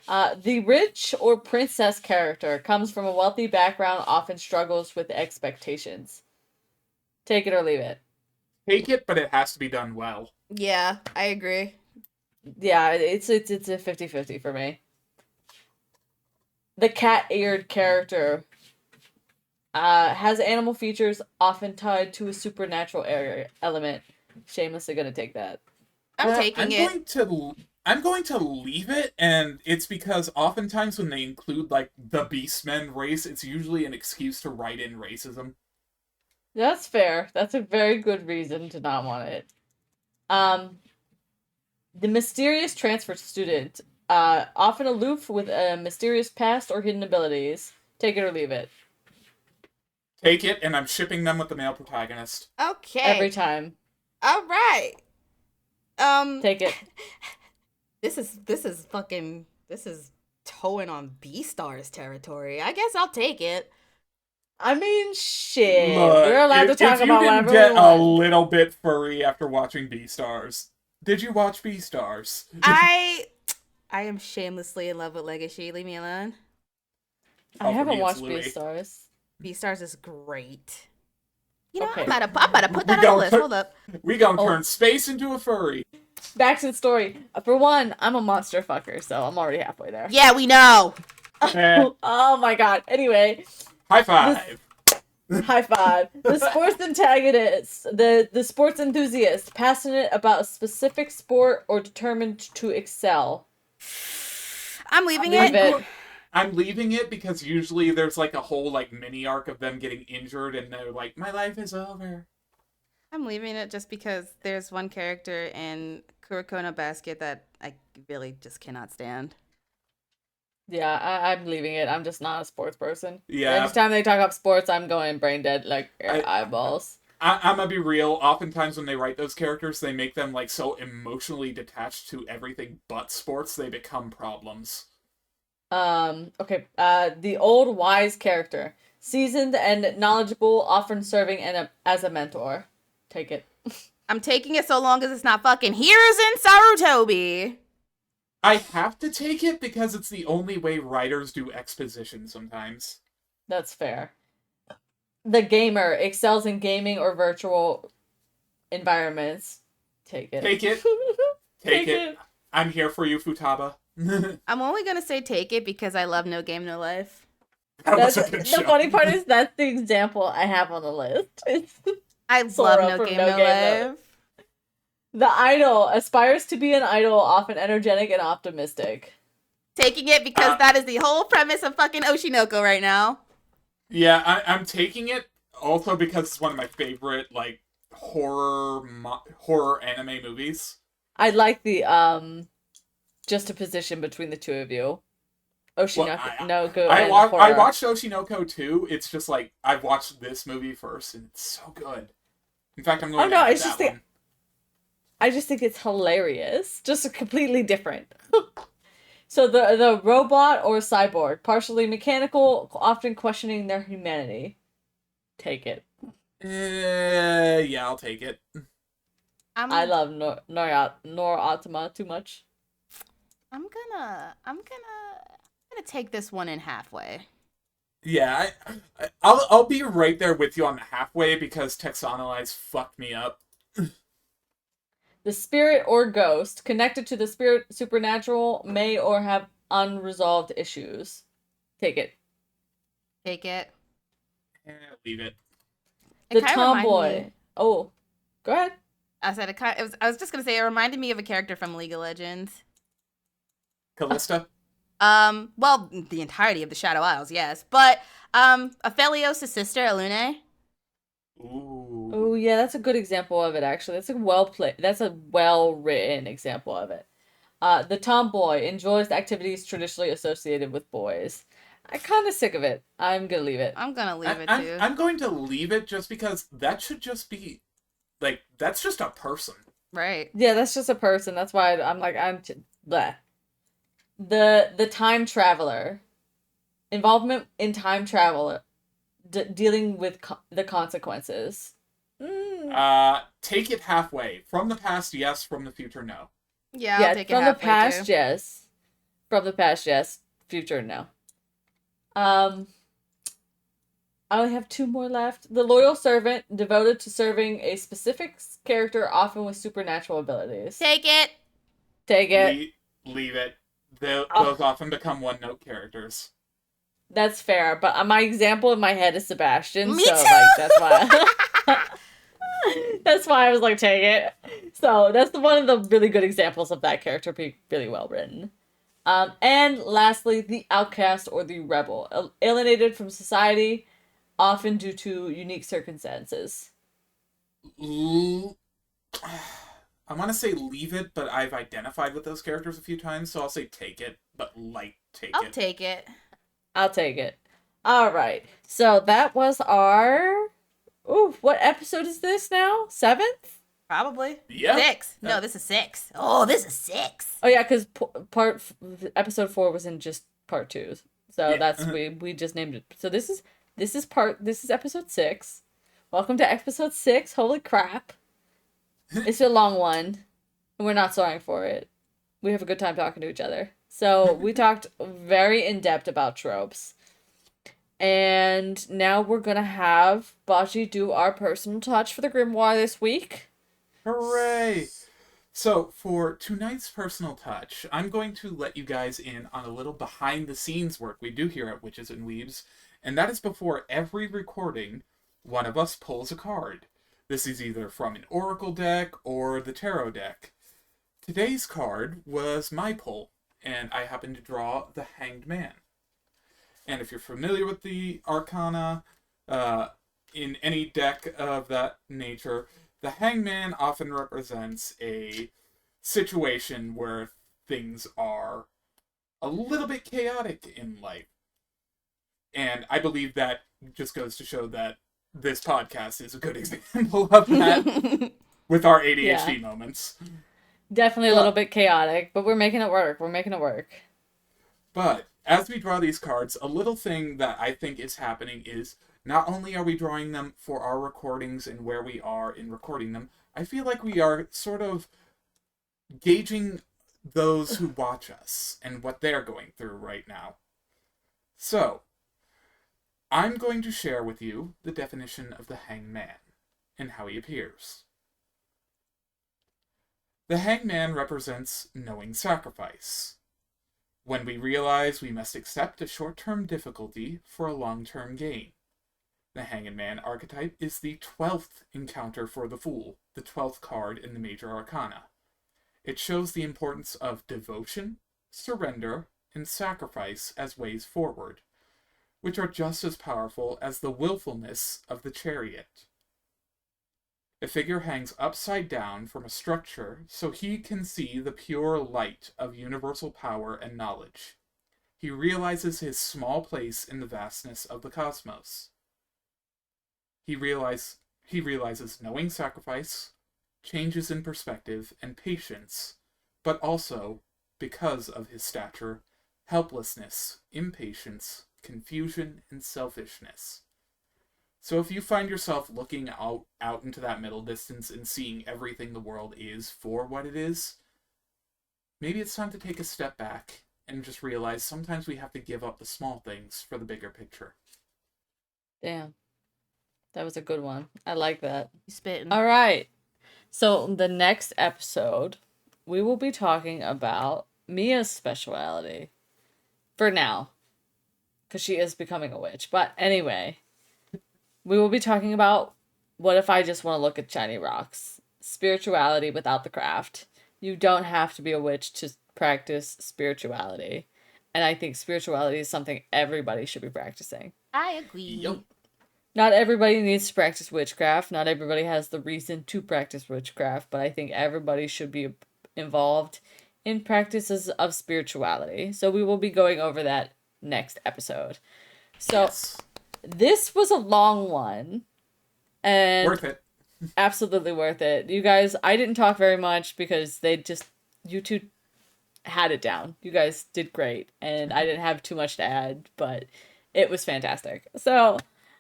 The rich or princess character comes from a wealthy background, often struggles with expectations. Take it or leave it. Take it, but it has to be done well. Yeah, I agree. Yeah, it's a 50-50 for me. The cat-eared character has animal features often tied to a supernatural element. Shamelessly gonna take that. I'm taking it. I'm going to leave it, and it's because oftentimes when they include, like, the Beastmen race, it's usually an excuse to write in racism. That's fair. That's a very good reason to not want it. The mysterious transfer student, often aloof with a mysterious past or hidden abilities. Take it or leave it. Take it, and I'm shipping them with the male protagonist. Okay. Every time. All right. Take it. This is towing on B-Stars territory. I guess I'll take it. I mean, shit. Look, We're allowed to talk about whatever if you didn't we get a want. little bit furry after watching Beastars, did you watch Beastars? I am shamelessly in love with Legacy. Leave me alone. I for haven't me, it's watched Louis. Beastars. B-Stars is great. You know, Okay. I'm about to put that We on gonna the list. put- Hold up. We gonna Oh. turn space into a furry. Back to the story. For one, I'm a monster fucker, so I'm already halfway there. Yeah, we know. Eh, Oh my god. Anyway, high five. high five. The sports antagonist, the sports enthusiast, passionate about a specific sport or determined to excel. I'm leaving Leave it. it. I'm leaving it because usually there's like a whole like mini arc of them getting injured and they're like, my life is over. I'm leaving it just because there's one character in Kuroko no Basket that I really just cannot stand. Yeah, I'm leaving it. I'm just not a sports person. Yeah. Every time they talk about sports, I'm going brain dead, like I- eyeballs. I'm gonna be real. Oftentimes when they write those characters, they make them like so emotionally detached to everything but sports, they become problems. Okay. The old wise character, seasoned and knowledgeable, often serving as a mentor. Take it. I'm taking it so long as it's not fucking Hiruzen Sarutobi. I have to take it because it's the only way writers do exposition sometimes. That's fair. The gamer excels in gaming or virtual environments. Take it. Take it. Take it. I'm here for you, Futaba. That I'm only gonna say take it because I love No Game No Life. was That's, a good the show. funny part is that's the example I have on the list. I Sora love No from Game No No Game No- Life. The idol aspires to be an idol, often energetic and optimistic. Taking it because that is the whole premise of fucking Oshinoko right now. Yeah, I'm taking it also because it's one of my favorite like horror anime movies. I like the juxtaposition between the two of you. Oshinoko I and watched horror. Oshinoko too. It's just like I've watched this movie first, and it's so good. In fact, I'm going Oh, to no, add it's just that the- one. I just think it's hilarious. Just completely different. So the robot or cyborg, partially mechanical, often questioning their humanity. Take it. Yeah, I'll take it. I love Nor Atama too much. I'm gonna take this one in halfway. Yeah, I'll be right there with you on the halfway because Texanolyze fucked me up. The spirit or ghost connected to the spirit supernatural may or have unresolved issues. Take it. Take it. Leave it. It The kind of reminded tomboy. me. Oh, go ahead. I said I was just gonna say it reminded me of a character from League of Legends. Callista? Well, the entirety of the Shadow Isles, yes, but Aphelios' sister, Alune. Ooh. Oh yeah, that's a good example of it. Actually, that's a That's a well written example of it. The tomboy enjoys the activities traditionally associated with boys. I'm kind of sick of it. I'm gonna leave it. I'm gonna leave it I'm, too. I'm going to leave it just because that should just be, like, that's just a person. Right. Yeah, that's just a person. That's why I'm like bleh. The time traveler involvement in time travel, dealing with the consequences. Take it halfway. From the past, yes. From the future, no. Yeah, Yeah, I'll take it from the halfway past, too. yes. From the past, yes. Future, no. I only have two more left. The loyal servant, devoted to serving a specific character, often with supernatural abilities. Take it. Take it. Leave it. Oh, Those often become one-note characters. that's fair, but my example in my head is Sebastian, Me so too! like that's why. That's why I was like, take it. So that's one of the really good examples of that character being really well written. And lastly, the outcast or the rebel, alienated from society, often due to unique circumstances. I want to say leave it, but I've identified with those characters a few times, so I'll say take it, but take I'll it. take it. I'll take it. All right. So that was our. Ooh, what episode is this now? 7th? Probably. Yeah. 6. No, this is 6. Oh, this is 6. Oh yeah, because episode 4 was in just part 2, so Yeah. that's we just named it. So this is episode 6. Welcome to episode 6. Holy crap! It's a long one, and we're not sorry for it. We have a good time talking to each other. So we talked very in depth about tropes. And now we're gonna have Baji do our personal touch for the Grimoire this week. Hooray! So, for tonight's personal touch, I'm going to let you guys in on a little behind-the-scenes work we do here at Witches and Weebs, and that is before every recording, one of us pulls a card. This is either from an Oracle deck or the Tarot deck. Today's card was my pull, and I happened to draw the Hanged Man. And if you're familiar with the Arcana, in any deck of that nature, the Hangman often represents a situation where things are a little bit chaotic in life. And I believe that just goes to show that this podcast is a good example of that with our ADHD moments. Definitely a little bit chaotic, but we're making it work. We're making it work. But as we draw these cards, a little thing that I think is happening is not only are we drawing them for our recordings and where we are in recording them, I feel like we are sort of gauging those who watch us and what they're going through right now. So, I'm going to share with you the definition of the Hanged Man and how he appears. The Hanged Man represents knowing sacrifice. When we realize we must accept a short-term difficulty for a long-term gain. The Hanged Man archetype is the 12th encounter for the Fool, the 12th card in the Major Arcana. It shows the importance of devotion, surrender, and sacrifice as ways forward, which are just as powerful as the willfulness of the Chariot. The figure hangs upside down from a structure so he can see the pure light of universal power and knowledge. He realizes his small place in the vastness of the cosmos. He realizes knowing sacrifice, changes in perspective, and patience, but also, because of his stature, helplessness, impatience, confusion, and selfishness. So if you find yourself looking out into that middle distance and seeing everything the world is for what it is, maybe it's time to take a step back and just realize sometimes we have to give up the small things for the bigger picture. Damn. That was a good one. I like that. You spitting. All right. So the next episode, we will be talking about Mia's sexuality. For now. Because she is becoming a witch. But anyway, we will be talking about what if I just want to look at shiny rocks. Spirituality without the craft. You don't have to be a witch to practice spirituality. And I think spirituality is something everybody should be practicing. I agree. Yep. Not everybody needs to practice witchcraft. Not everybody has the reason to practice witchcraft, but I think everybody should be involved in practices of spirituality. So we will be going over that next episode. So Yes. this was a long one. And Worth it. absolutely worth it. You guys, I didn't talk very much because you two had it down. You guys did great. And I didn't have too much to add, but it was fantastic. So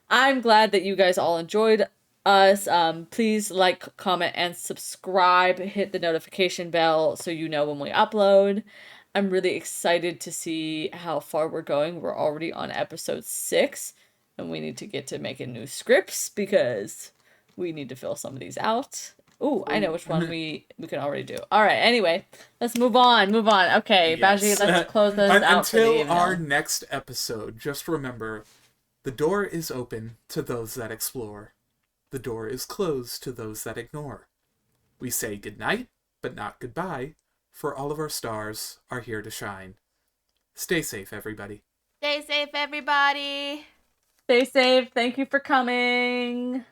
I'm glad that you guys all enjoyed us. Please like, comment, and subscribe. Hit the notification bell so you know when we upload. I'm really excited to see how far we're going. We're already on episode 6, and we need to get to making new scripts because we need to fill some of these out. Ooh, I know which one we can already do. All right, anyway, let's move on. Okay, Baji, Yes. let's close this out for the Until evening. our next episode, just remember, the door is open to those that explore. The door is closed to those that ignore. We say goodnight, but not goodbye, for all of our stars are here to shine. Stay safe, everybody. Stay safe, everybody. Stay safe. Thank you for coming.